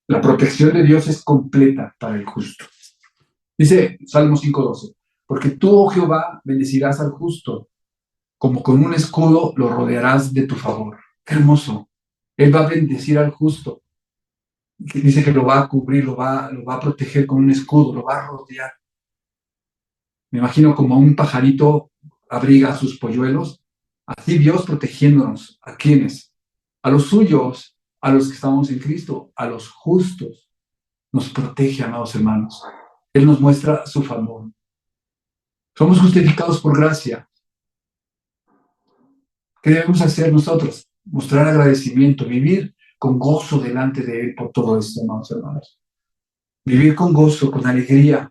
[SPEAKER 1] La protección de Dios es completa para el justo. Dice Salmo 5:12, porque tú, oh Jehová, bendecirás al justo, como con un escudo lo rodearás de tu favor. Qué hermoso. Él va a bendecir al justo. Dice que lo va a cubrir, lo va a proteger con un escudo, lo va a rodear. Me imagino como un pajarito abriga a sus polluelos, así Dios protegiéndonos. ¿A quiénes? A los suyos, a los que estamos en Cristo, a los justos. Nos protege, amados hermanos. Él nos muestra su favor. Somos justificados por gracia. ¿Qué debemos hacer nosotros? Mostrar agradecimiento, vivir con gozo delante de Él por todo esto, amados hermanos. Vivir con gozo, con alegría,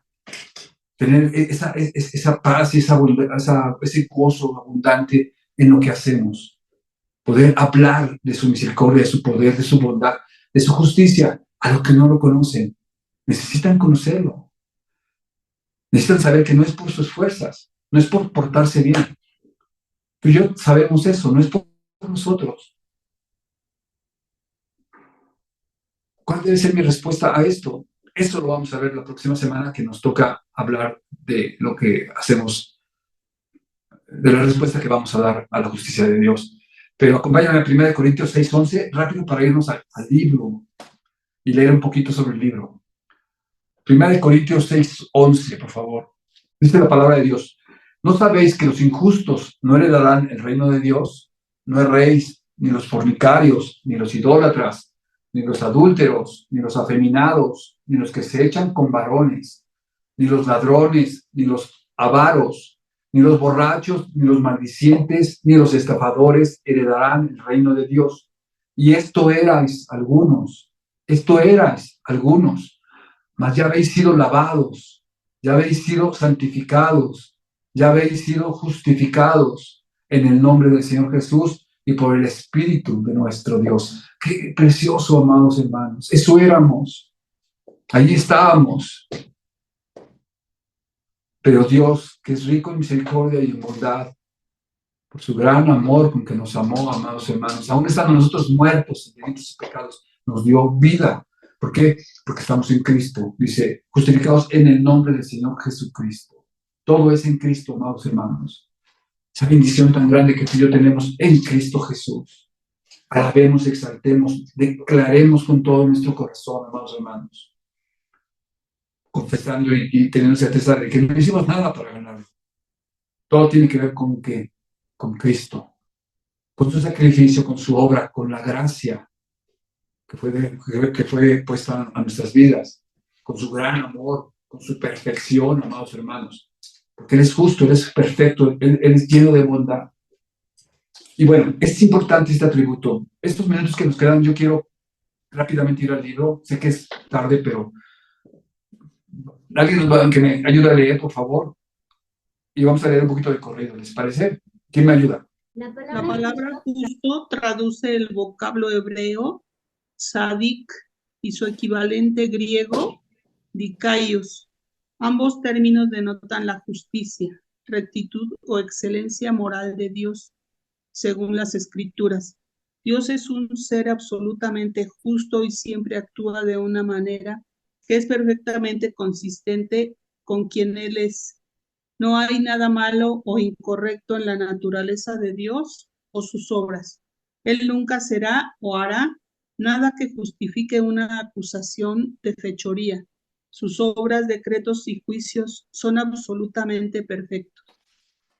[SPEAKER 1] tener esa paz y ese gozo abundante en lo que hacemos. Poder hablar de su misericordia, de su poder, de su bondad, de su justicia a los que no lo conocen. Necesitan conocerlo. Necesitan saber que no es por sus fuerzas, no es por portarse bien. Tú y yo sabemos eso, no es por nosotros. ¿Cuál debe ser mi respuesta a esto? Eso lo vamos a ver la próxima semana, que nos toca hablar de lo que hacemos, de la respuesta que vamos a dar a la justicia de Dios. Pero acompáñame a 1 Corintios 6:11, rápido, para irnos al libro y leer un poquito sobre el libro. 1 Corintios 6:11, por favor. Dice la palabra de Dios: ¿no sabéis que los injustos no heredarán el reino de Dios? No erréis, ni los fornicarios, ni los idólatras, ni los adúlteros, ni los afeminados, ni los que se echan con varones, ni los ladrones, ni los avaros, ni los borrachos, ni los maldicientes, ni los estafadores heredarán el reino de Dios. Y esto erais algunos, mas ya habéis sido lavados, ya habéis sido santificados, ya habéis sido justificados en el nombre del Señor Jesús y por el Espíritu de nuestro Dios. Qué precioso, amados hermanos. Eso éramos. Allí estábamos. Pero Dios, que es rico en misericordia y en bondad, por su gran amor con que nos amó, amados hermanos, aún estando nosotros muertos en delitos y pecados, nos dio vida. ¿Por qué? Porque estamos en Cristo. Dice, justificados en el nombre del Señor Jesucristo. Todo es en Cristo, amados hermanos. Esa bendición tan grande que tú y yo tenemos en Cristo Jesús. Alabemos, exaltemos, declaremos con todo nuestro corazón, amados hermanos, confesando y teniendo certeza de que no hicimos nada para ganarlo. Todo tiene que ver con ¿qué? Con Cristo, con su sacrificio, con su obra, con la gracia que fue puesta a nuestras vidas, con su gran amor, con su perfección, amados hermanos. porque Él es justo, Él es perfecto, Él es lleno de bondad. Y bueno, es importante este atributo. Estos minutos que nos quedan, yo quiero rápidamente ir al libro. Sé que es tarde, pero alguien que me ayude a leer, por favor. Y vamos a leer un poquito de corrido, ¿les parece? ¿Quién me ayuda?
[SPEAKER 3] La palabra justo traduce el vocablo hebreo sadik y su equivalente griego dikaios. Ambos términos denotan la justicia, rectitud o excelencia moral de Dios, según las Escrituras. Dios es un ser absolutamente justo y siempre actúa de una manera que es perfectamente consistente con quien Él es. No hay nada malo o incorrecto en la naturaleza de Dios o sus obras. Él nunca será o hará nada que justifique una acusación de fechoría. Sus obras, decretos y juicios son absolutamente perfectos.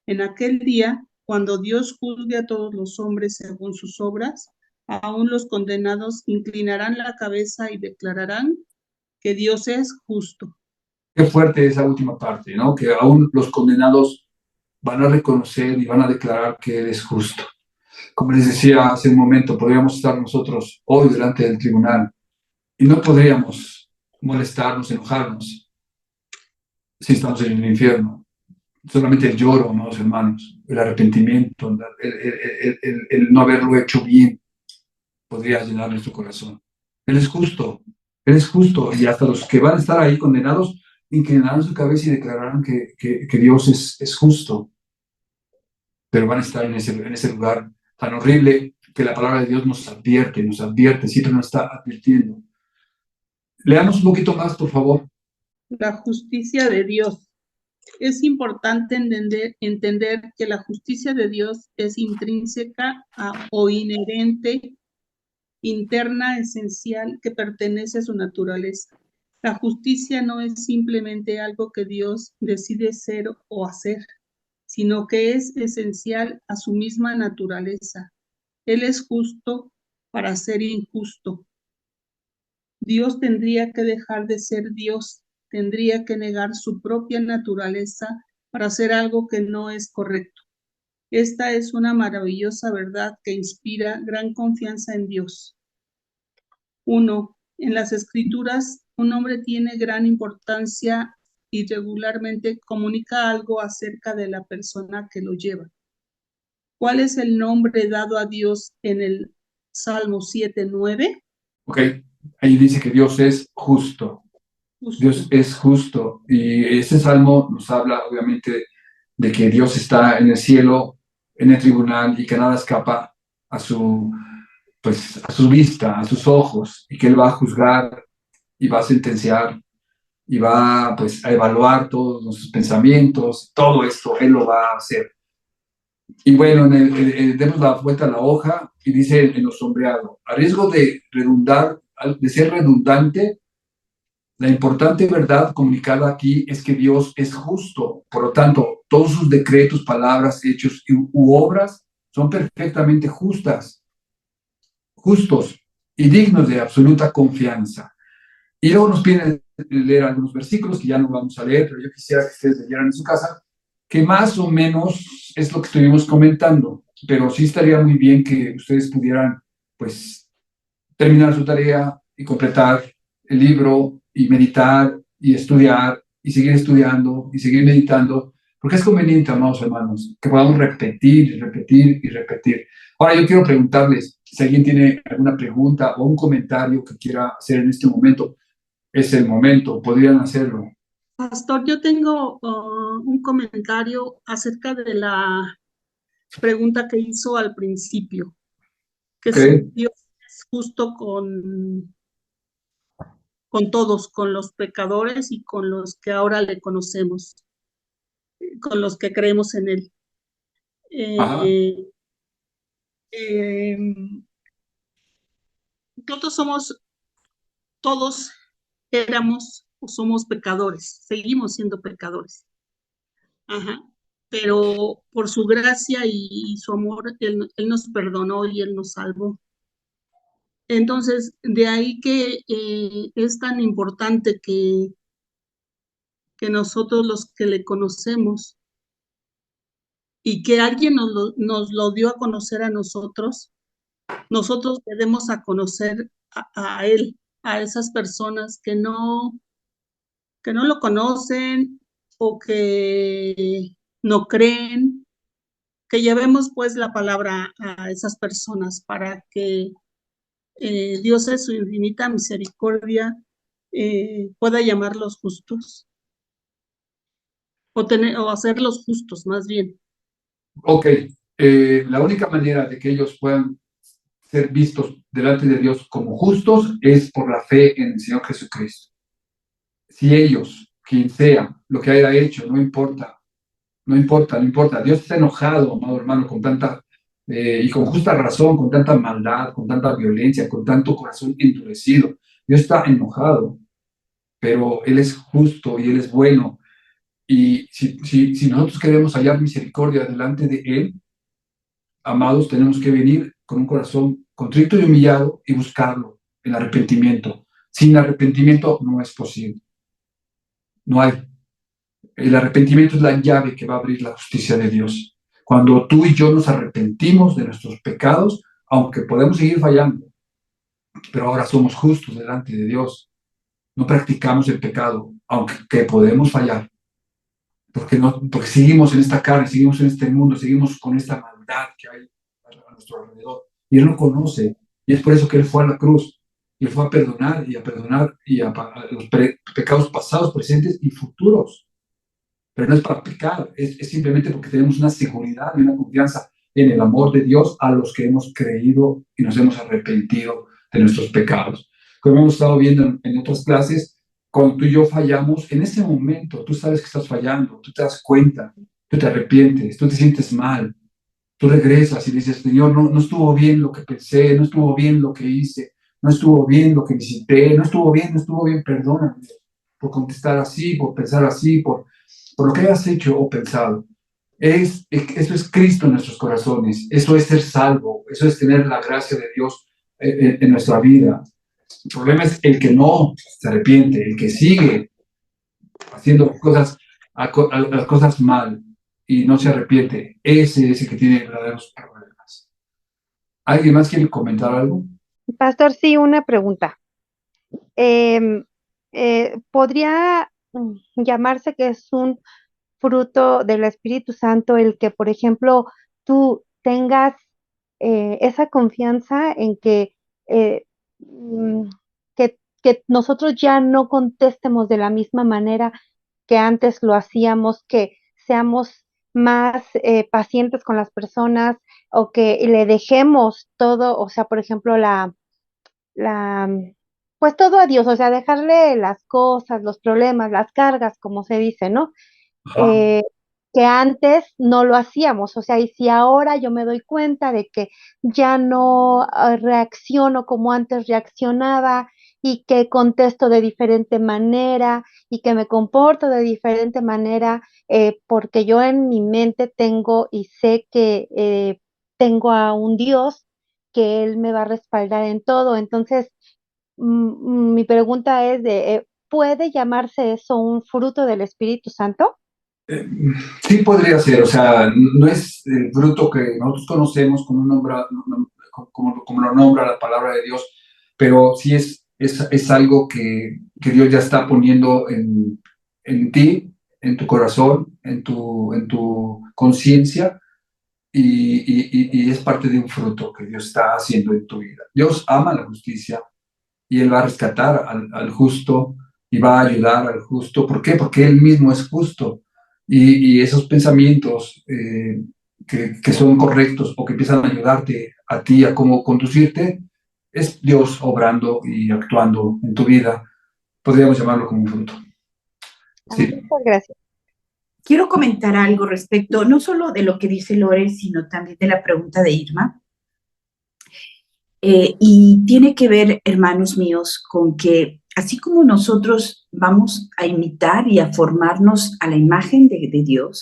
[SPEAKER 3] En aquel día, cuando Dios juzgue a todos los hombres según sus obras, aún los condenados inclinarán la cabeza y declararán que Dios es justo.
[SPEAKER 1] Qué fuerte esa última parte, ¿no? Que aún los condenados van a reconocer y van a declarar que Él es justo. Como les decía hace un momento, podríamos estar nosotros hoy delante del tribunal y no podríamos molestarnos, enojarnos si estamos en el infierno. Solamente el lloro, amados hermanos, el arrepentimiento, el no haberlo hecho bien, podría llenar nuestro corazón. Él es justo, y hasta los que van a estar ahí condenados inclinarán su cabeza y declararán que Dios es justo, pero van a estar en ese lugar tan horrible que la palabra de Dios nos advierte, siempre nos está advirtiendo. Leamos un poquito más, por favor.
[SPEAKER 3] La justicia de Dios. Es importante entender que la justicia de Dios es intrínseca o inherente, interna, esencial, que pertenece a su naturaleza. La justicia no es simplemente algo que Dios decide ser o hacer, sino que es esencial a su misma naturaleza. Él es justo para ser injusto. Dios tendría que dejar de ser Dios, tendría que negar su propia naturaleza para hacer algo que no es correcto. Esta es una maravillosa verdad que inspira gran confianza en Dios. 1. En las Escrituras, un hombre tiene gran importancia y regularmente comunica algo acerca de la persona que lo lleva. ¿Cuál es el nombre dado a Dios en el Salmo 7:9?
[SPEAKER 1] Ok, ahí dice que Dios es justo. Dios es justo. Y ese salmo nos habla, obviamente, de que Dios está en el cielo, en el tribunal, y que nada escapa a su vista, a sus ojos, y que Él va a juzgar y va a sentenciar y va pues a evaluar todos nuestros pensamientos, todo esto Él lo va a hacer. Y bueno, demos la vuelta a la hoja y dice en lo sombreado, a riesgo de ser redundante, la importante verdad comunicada aquí es que Dios es justo. Por lo tanto, todos sus decretos, palabras, hechos u obras son perfectamente justos y dignos de absoluta confianza. Y luego nos piden leer algunos versículos que ya no vamos a leer, pero yo quisiera que ustedes leyeran en su casa, que más o menos es lo que estuvimos comentando, pero sí estaría muy bien que ustedes pudieran, pues, terminar su tarea y completar el libro y meditar y estudiar y seguir estudiando y seguir meditando, porque es conveniente, amados hermanos, que podamos repetir y repetir y repetir. Ahora yo quiero preguntarles si alguien tiene alguna pregunta o un comentario que quiera hacer en este momento. Es el momento, podrían hacerlo.
[SPEAKER 3] Pastor, yo tengo un comentario acerca de la pregunta que hizo al principio, que si Dios es justo con todos, con los pecadores y con los que ahora le conocemos, con los que creemos en Él. Todos éramos o somos pecadores, seguimos siendo pecadores. Ajá. Pero por su gracia y su amor, Él nos perdonó y Él nos salvó. Entonces, de ahí que es tan importante que que nosotros los que le conocemos y que alguien nos lo dio a conocer a nosotros debemos a conocer a Él, a esas personas que no lo conocen o que no creen, que llevemos pues la palabra a esas personas para que Dios en su infinita misericordia pueda llamarlos justos o hacerlos justos más bien.
[SPEAKER 1] Ok, la única manera de que ellos puedan ser vistos delante de Dios como justos es por la fe en el Señor Jesucristo. Si ellos, quien sea, lo que haya hecho, no importa. Dios está enojado, amado hermano, con tanta, y con justa razón, con tanta maldad, con tanta violencia, con tanto corazón endurecido. Dios está enojado, pero Él es justo y Él es bueno. Y si nosotros queremos hallar misericordia delante de Él, amados, tenemos que venir con un corazón contrito y humillado y buscarlo, el arrepentimiento. Sin arrepentimiento no es posible. No hay. El arrepentimiento es la llave que va a abrir la justicia de Dios. Cuando tú y yo nos arrepentimos de nuestros pecados, aunque podemos seguir fallando, pero ahora somos justos delante de Dios. No practicamos el pecado, aunque podemos fallar, porque seguimos en esta carne, seguimos en este mundo, seguimos con esta maldad que hay a nuestro alrededor. Y Él lo conoce, y es por eso que Él fue a la cruz. Y Él fue a perdonar a los pecados pasados, presentes y futuros. Pero no es para pecar, es simplemente porque tenemos una seguridad y una confianza en el amor de Dios a los que hemos creído y nos hemos arrepentido de nuestros pecados. Como hemos estado viendo en otras clases, cuando tú y yo fallamos, en ese momento tú sabes que estás fallando, tú te das cuenta, tú te arrepientes, tú te sientes mal, tú regresas y dices, Señor, no estuvo bien lo que pensé, no estuvo bien lo que hice, no estuvo bien lo que visité, no estuvo bien, perdóname por contestar así, por pensar así, por lo que hayas hecho o pensado. Eso es Cristo en nuestros corazones, eso es ser salvo, eso es tener la gracia de Dios en nuestra vida. El problema es el que no se arrepiente, el que sigue haciendo las cosas mal y no se arrepiente. Ese es el que tiene verdaderos problemas. ¿Alguien más quiere comentar algo?
[SPEAKER 4] Pastor, sí, una pregunta. ¿Podría llamarse que es un fruto del Espíritu Santo el que, por ejemplo, tú tengas esa confianza en eh, mm, que nosotros ya no contestemos de la misma manera que antes lo hacíamos, que seamos más pacientes con las personas o que le dejemos todo, o sea, por ejemplo, la, pues todo a Dios, o sea, dejarle las cosas, los problemas, las cargas, como se dice, ¿no?
[SPEAKER 1] Ajá.
[SPEAKER 4] Que antes no lo hacíamos, o sea, y si ahora yo me doy cuenta de que ya no reacciono como antes reaccionaba y que contesto de diferente manera y que me comporto de diferente manera, porque yo en mi mente tengo y sé que tengo a un Dios que Él me va a respaldar en todo. Entonces, mi pregunta es ¿puede llamarse eso un fruto del Espíritu Santo?
[SPEAKER 1] Sí podría ser, o sea, no es el fruto que nosotros conocemos como lo nombra la palabra de Dios, pero sí es algo que Dios ya está poniendo en ti, en tu corazón, en tu conciencia, y es parte de un fruto que Dios está haciendo en tu vida. Dios ama la justicia y Él va a rescatar al justo y va a ayudar al justo. ¿Por qué? Porque Él mismo es justo. Y esos pensamientos que son correctos o que empiezan a ayudarte a ti a cómo conducirte, es Dios obrando y actuando en tu vida. Podríamos llamarlo como un fruto. Sí.
[SPEAKER 4] Muchas gracias.
[SPEAKER 7] Quiero comentar algo respecto no solo de lo que dice Lore, sino también de la pregunta de Irma. Y tiene que ver, hermanos míos, con que así como nosotros vamos a imitar y a formarnos a la imagen de Dios,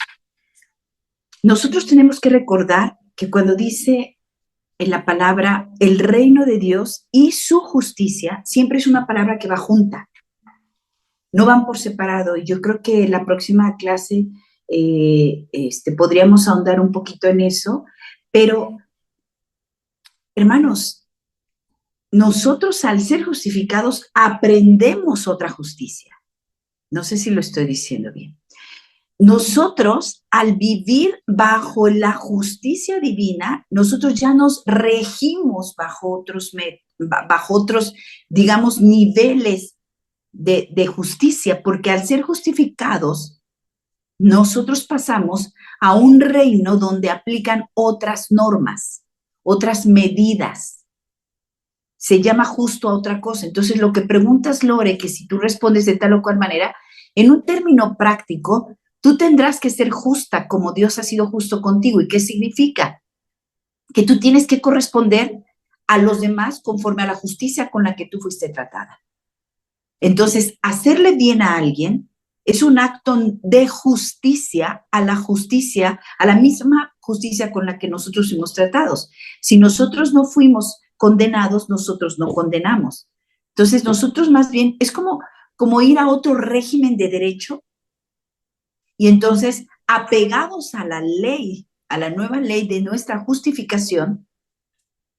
[SPEAKER 7] nosotros tenemos que recordar que cuando dice en la palabra el reino de Dios y su justicia, siempre es una palabra que va junta. no van por separado. Y yo creo que la próxima clase podríamos ahondar un poquito en eso, pero hermanos, nosotros al ser justificados aprendemos otra justicia. No sé si lo estoy diciendo bien. Nosotros, al vivir bajo la justicia divina, nosotros ya nos regimos bajo otros, digamos, niveles de justicia, porque al ser justificados, nosotros pasamos a un reino donde aplican otras normas, otras medidas. Se llama justo a otra cosa. Entonces, lo que preguntas, Lore, que si tú respondes de tal o cual manera, en un término práctico, tú tendrás que ser justa como Dios ha sido justo contigo. ¿Y qué significa? Que tú tienes que corresponder a los demás conforme a la justicia con la que tú fuiste tratada. Entonces, hacerle bien a alguien es un acto de justicia, a la misma justicia con la que nosotros fuimos tratados. Si nosotros no fuimos condenados, nosotros no condenamos. Entonces, nosotros más bien es como ir a otro régimen de derecho y entonces, apegados a la ley, a la nueva ley de nuestra justificación,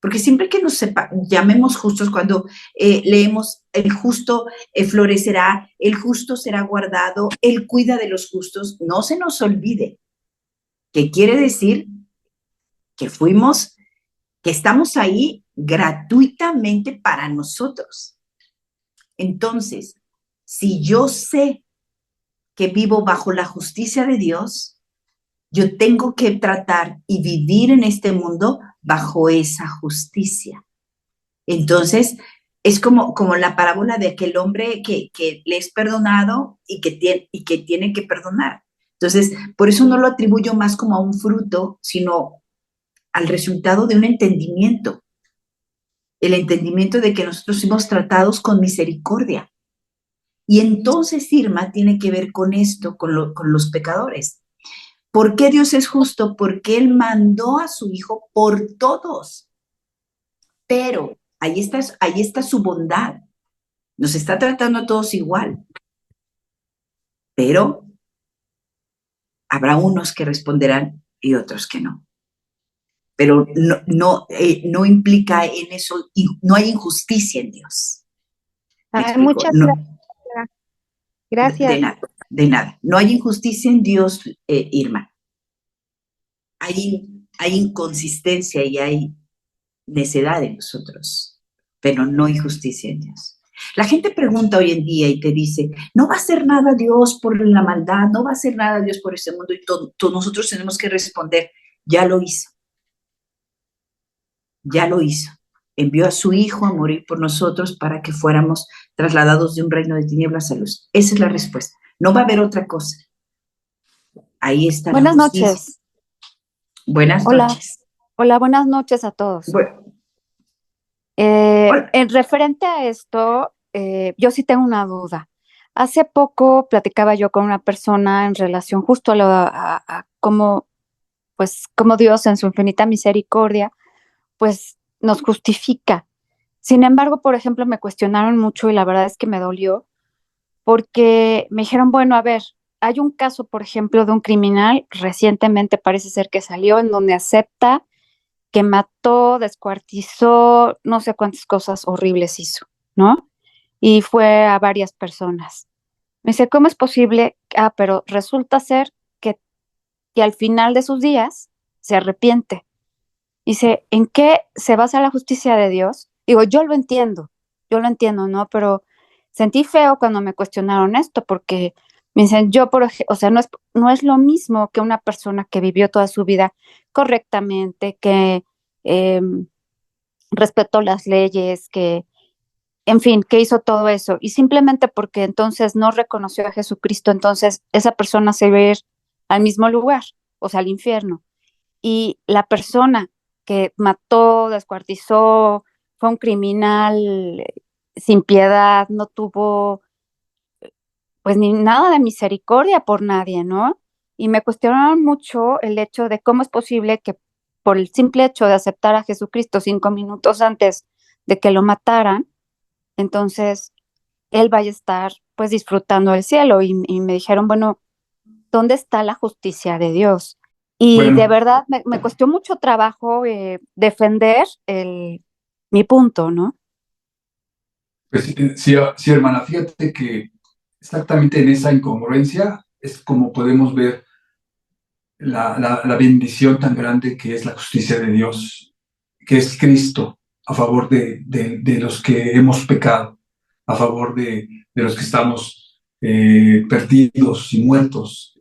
[SPEAKER 7] porque siempre que nos llamemos justos, cuando leemos el justo florecerá, el justo será guardado, él cuida de los justos, no se nos olvide que quiere decir que que estamos ahí gratuitamente para nosotros. Entonces, si yo sé que vivo bajo la justicia de Dios, yo tengo que tratar y vivir en este mundo bajo esa justicia. Entonces, es como la parábola de aquel hombre que le es perdonado y que tiene que perdonar. Entonces, por eso no lo atribuyo más como a un fruto, sino al resultado de un entendimiento. El entendimiento de que nosotros somos tratados con misericordia. Y entonces, Irma, tiene que ver con esto, con los pecadores. ¿Por qué Dios es justo? Porque Él mandó a su Hijo por todos. Pero ahí está su bondad. Nos está tratando a todos igual. Pero habrá unos que responderán y otros que no. Pero no implica en eso, no hay injusticia en Dios. ¿Me explico?
[SPEAKER 4] Muchas
[SPEAKER 7] No,
[SPEAKER 4] gracias.
[SPEAKER 7] de nada. No hay injusticia en Dios, Irma. Hay inconsistencia y hay necedad en nosotros, pero no hay justicia en Dios. La gente pregunta hoy en día y te dice, no va a hacer nada Dios por la maldad, no va a hacer nada Dios por ese mundo, y nosotros tenemos que responder, ya lo hizo. Ya lo hizo. Envió a su Hijo a morir por nosotros para que fuéramos trasladados de un reino de tinieblas a luz. Esa es la respuesta. No va a haber otra cosa. Ahí está
[SPEAKER 8] Buenas
[SPEAKER 7] la justicia.
[SPEAKER 8] noches.
[SPEAKER 7] Buenas
[SPEAKER 8] Hola.
[SPEAKER 7] noches.
[SPEAKER 8] Hola, buenas noches a todos.
[SPEAKER 7] Hola.
[SPEAKER 8] En referente a esto, yo sí tengo una duda. Hace poco platicaba yo con una persona en relación justo a cómo, pues, cómo Dios en su infinita misericordia, pues, nos justifica. Sin embargo, por ejemplo, me cuestionaron mucho y la verdad es que me dolió porque me dijeron, bueno, a ver, hay un caso, por ejemplo, de un criminal, recientemente parece ser que salió, en donde acepta que mató, descuartizó, no sé cuántas cosas horribles hizo, ¿no? Y fue a varias personas. Me dice, ¿cómo es posible? Pero resulta ser que al final de sus días se arrepiente. Dice, ¿en qué se basa la justicia de Dios? Digo, yo lo entiendo, ¿no? Pero sentí feo cuando me cuestionaron esto, porque me dicen, o sea, no es lo mismo que una persona que vivió toda su vida correctamente, que eh, respetó las leyes, que, en fin, que hizo todo eso, y simplemente porque entonces no reconoció a Jesucristo, entonces esa persona se va a ir al mismo lugar, o sea, al infierno. Y la persona que mató, descuartizó, fue un criminal sin piedad, no tuvo pues ni nada de misericordia por nadie, ¿no? Y me cuestionaron mucho el hecho de cómo es posible que por el simple hecho de aceptar a Jesucristo 5 minutos antes de que lo mataran, entonces él vaya a estar pues disfrutando del cielo. Y me dijeron, bueno, ¿dónde está la justicia de Dios? Y de
[SPEAKER 1] Bueno,
[SPEAKER 8] verdad me costó mucho trabajo defender mi punto, ¿no?
[SPEAKER 1] pues sí, hermana, fíjate que exactamente en esa incongruencia es como podemos ver la bendición tan grande que es la justicia de Dios, que es Cristo a favor de los que hemos pecado, a favor de los que estamos perdidos y muertos.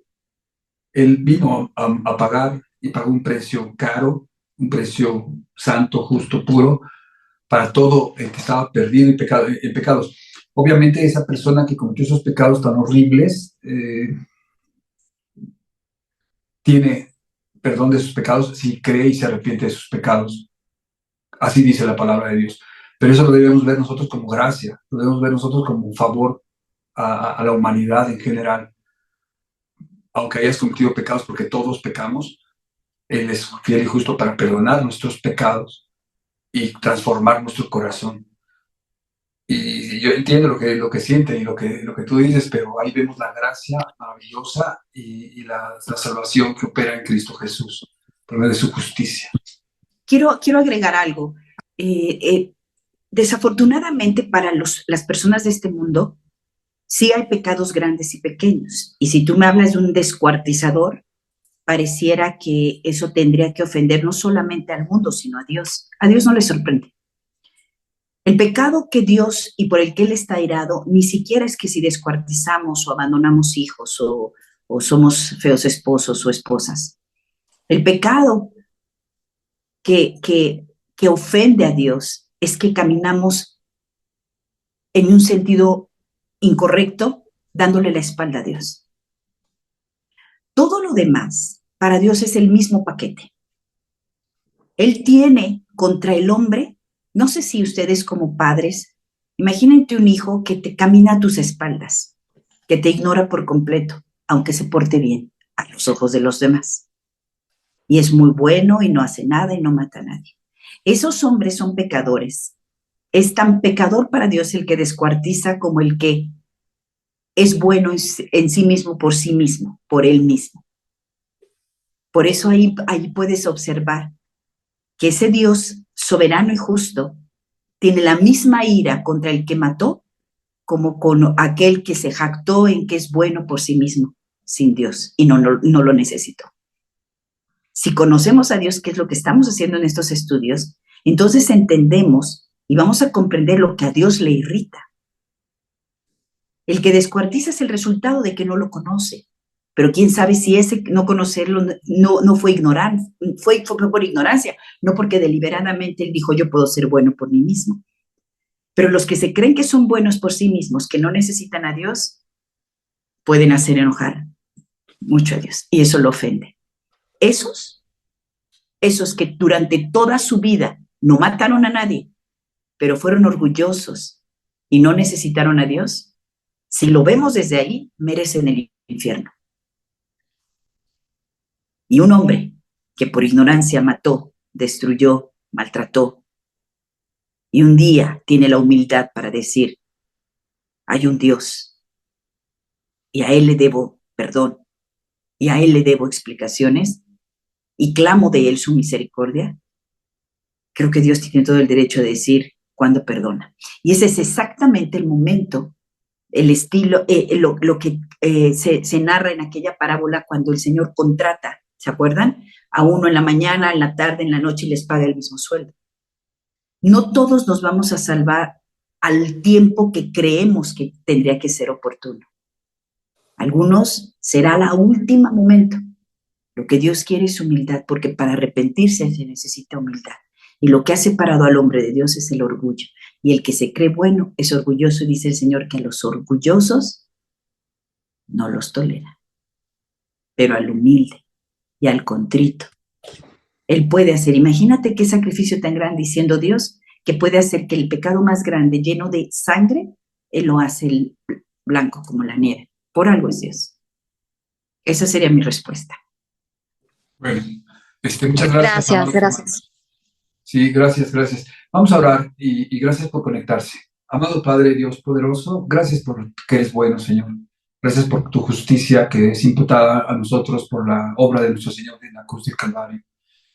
[SPEAKER 1] Él vino a pagar y pagó un precio caro, un precio santo, justo, puro, para todo el que estaba perdido en pecados. Obviamente esa persona que cometió esos pecados tan horribles tiene perdón de sus pecados si cree y se arrepiente de sus pecados. Así dice la palabra de Dios. Pero eso lo debemos ver nosotros como gracia, lo debemos ver nosotros como un favor a la humanidad en general. Aunque hayas cometido pecados, porque todos pecamos, Él es fiel y justo para perdonar nuestros pecados y transformar nuestro corazón. Y yo entiendo lo que sienten y lo que tú dices, pero ahí vemos la gracia maravillosa y la salvación que opera en Cristo Jesús, por medio de su justicia.
[SPEAKER 7] Quiero agregar algo. Desafortunadamente para las personas de este mundo, sí hay pecados grandes y pequeños. Y si tú me hablas de un descuartizador, pareciera que eso tendría que ofender no solamente al mundo, sino a Dios. A Dios no le sorprende. El pecado que Dios y por el que Él está airado, ni siquiera es que si descuartizamos o abandonamos hijos o somos feos esposos o esposas. El pecado que ofende a Dios es que caminamos en un sentido incorrecto, dándole la espalda a Dios. Todo lo demás para Dios es el mismo paquete. Él tiene contra el hombre, no sé si ustedes como padres, imagínate un hijo que te camina a tus espaldas, que te ignora por completo, aunque se porte bien a los ojos de los demás. Y es muy bueno y no hace nada y no mata a nadie. Esos hombres son pecadores. Es tan pecador para Dios el que descuartiza como el que es bueno en sí mismo, por él mismo. Por eso ahí puedes observar que ese Dios soberano y justo tiene la misma ira contra el que mató como con aquel que se jactó en que es bueno por sí mismo, sin Dios, y no lo necesitó. Si conocemos a Dios, que es lo que estamos haciendo en estos estudios, entonces entendemos y vamos a comprender lo que a Dios le irrita. El que descuartiza es el resultado de que no lo conoce, pero quién sabe si ese no conocerlo no fue ignorancia, fue por ignorancia, no porque deliberadamente él dijo yo puedo ser bueno por mí mismo. Pero los que se creen que son buenos por sí mismos, que no necesitan a Dios, pueden hacer enojar mucho a Dios y eso lo ofende. Esos que durante toda su vida no mataron a nadie, pero fueron orgullosos y no necesitaron a Dios, si lo vemos desde ahí, merecen el infierno. Y un hombre que por ignorancia mató, destruyó, maltrató, y un día tiene la humildad para decir, hay un Dios, y a Él le debo perdón, y a Él le debo explicaciones, y clamo de Él su misericordia, creo que Dios tiene todo el derecho de decir cuándo perdona. Y ese es exactamente el momento, el estilo, lo que se narra en aquella parábola cuando el Señor contrata, ¿se acuerdan? A uno en la mañana, en la tarde, en la noche y les paga el mismo sueldo. No todos nos vamos a salvar al tiempo que creemos que tendría que ser oportuno. Algunos será la última momento. Lo que Dios quiere es humildad, porque para arrepentirse se necesita humildad. Y lo que ha separado al hombre de Dios es el orgullo. Y el que se cree bueno es orgulloso, y dice el Señor que a los orgullosos no los tolera, pero al humilde y al contrito Él puede hacer. Imagínate qué sacrificio tan grande, diciendo Dios que puede hacer que el pecado más grande, lleno de sangre, Él lo hace blanco como la nieve. Por algo es Dios. Esa sería mi respuesta.
[SPEAKER 1] Bueno, muchas gracias.
[SPEAKER 8] Gracias, gracias.
[SPEAKER 1] Sí, gracias. Vamos a orar y gracias por conectarse. Amado Padre Dios poderoso, gracias por que eres bueno, Señor. Gracias por tu justicia que es imputada a nosotros por la obra de nuestro Señor en la cruz del Calvario.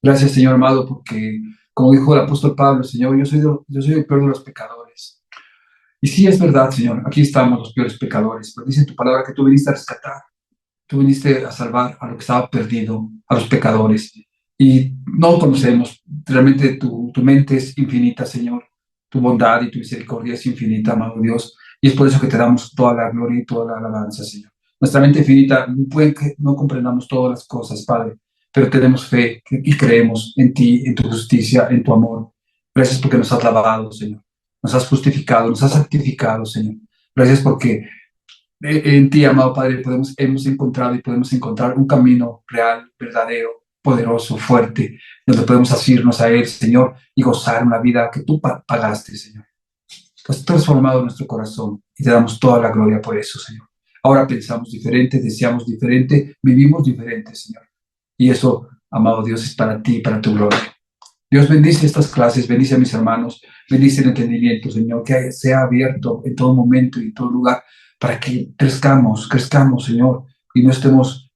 [SPEAKER 1] Gracias, Señor amado, porque, como dijo el apóstol Pablo, Señor, yo soy el peor de los pecadores. Y sí, es verdad, Señor, aquí estamos los peores pecadores, pero dice tu palabra que tú viniste a rescatar, tú viniste a salvar a lo que estaba perdido, a los pecadores. Y no conocemos, realmente tu mente es infinita, Señor, tu bondad y tu misericordia es infinita, amado Dios, y es por eso que te damos toda la gloria y toda la alabanza, Señor. Nuestra mente infinita puede que no comprendamos todas las cosas, Padre, pero tenemos fe y creemos en ti, en tu justicia, en tu amor. Gracias porque nos has lavado, Señor. Nos has justificado, nos has santificado, Señor. Gracias porque en ti, amado Padre, hemos encontrado y podemos encontrar un camino real, verdadero, poderoso, fuerte, donde podemos asirnos a Él, Señor, y gozar una vida que tú pagaste, Señor. Has transformado nuestro corazón y te damos toda la gloria por eso, Señor. Ahora pensamos diferente, deseamos diferente, vivimos diferente, Señor. Y eso, amado Dios, es para ti, para tu gloria. Dios bendice estas clases, bendice a mis hermanos, bendice el entendimiento, Señor, que sea abierto en todo momento y en todo lugar para que crezcamos, Señor, y no estemos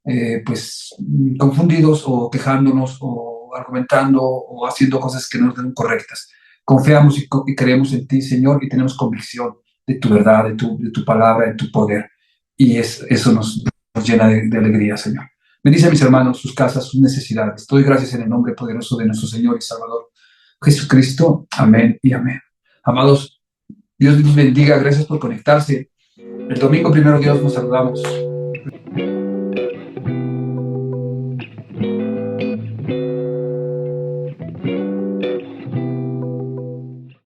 [SPEAKER 1] confundidos o quejándonos o argumentando o haciendo cosas que no son correctas. Confiamos y creemos en ti, Señor, y tenemos convicción de tu verdad, de tu palabra, de tu poder. Y eso nos llena de alegría, Señor. Bendice a mis hermanos, sus casas, sus necesidades. Doy gracias en el nombre poderoso de nuestro Señor y Salvador Jesucristo. Amén y amén. Amados, Dios les bendiga. Gracias por conectarse. El domingo, primero Dios, nos saludamos.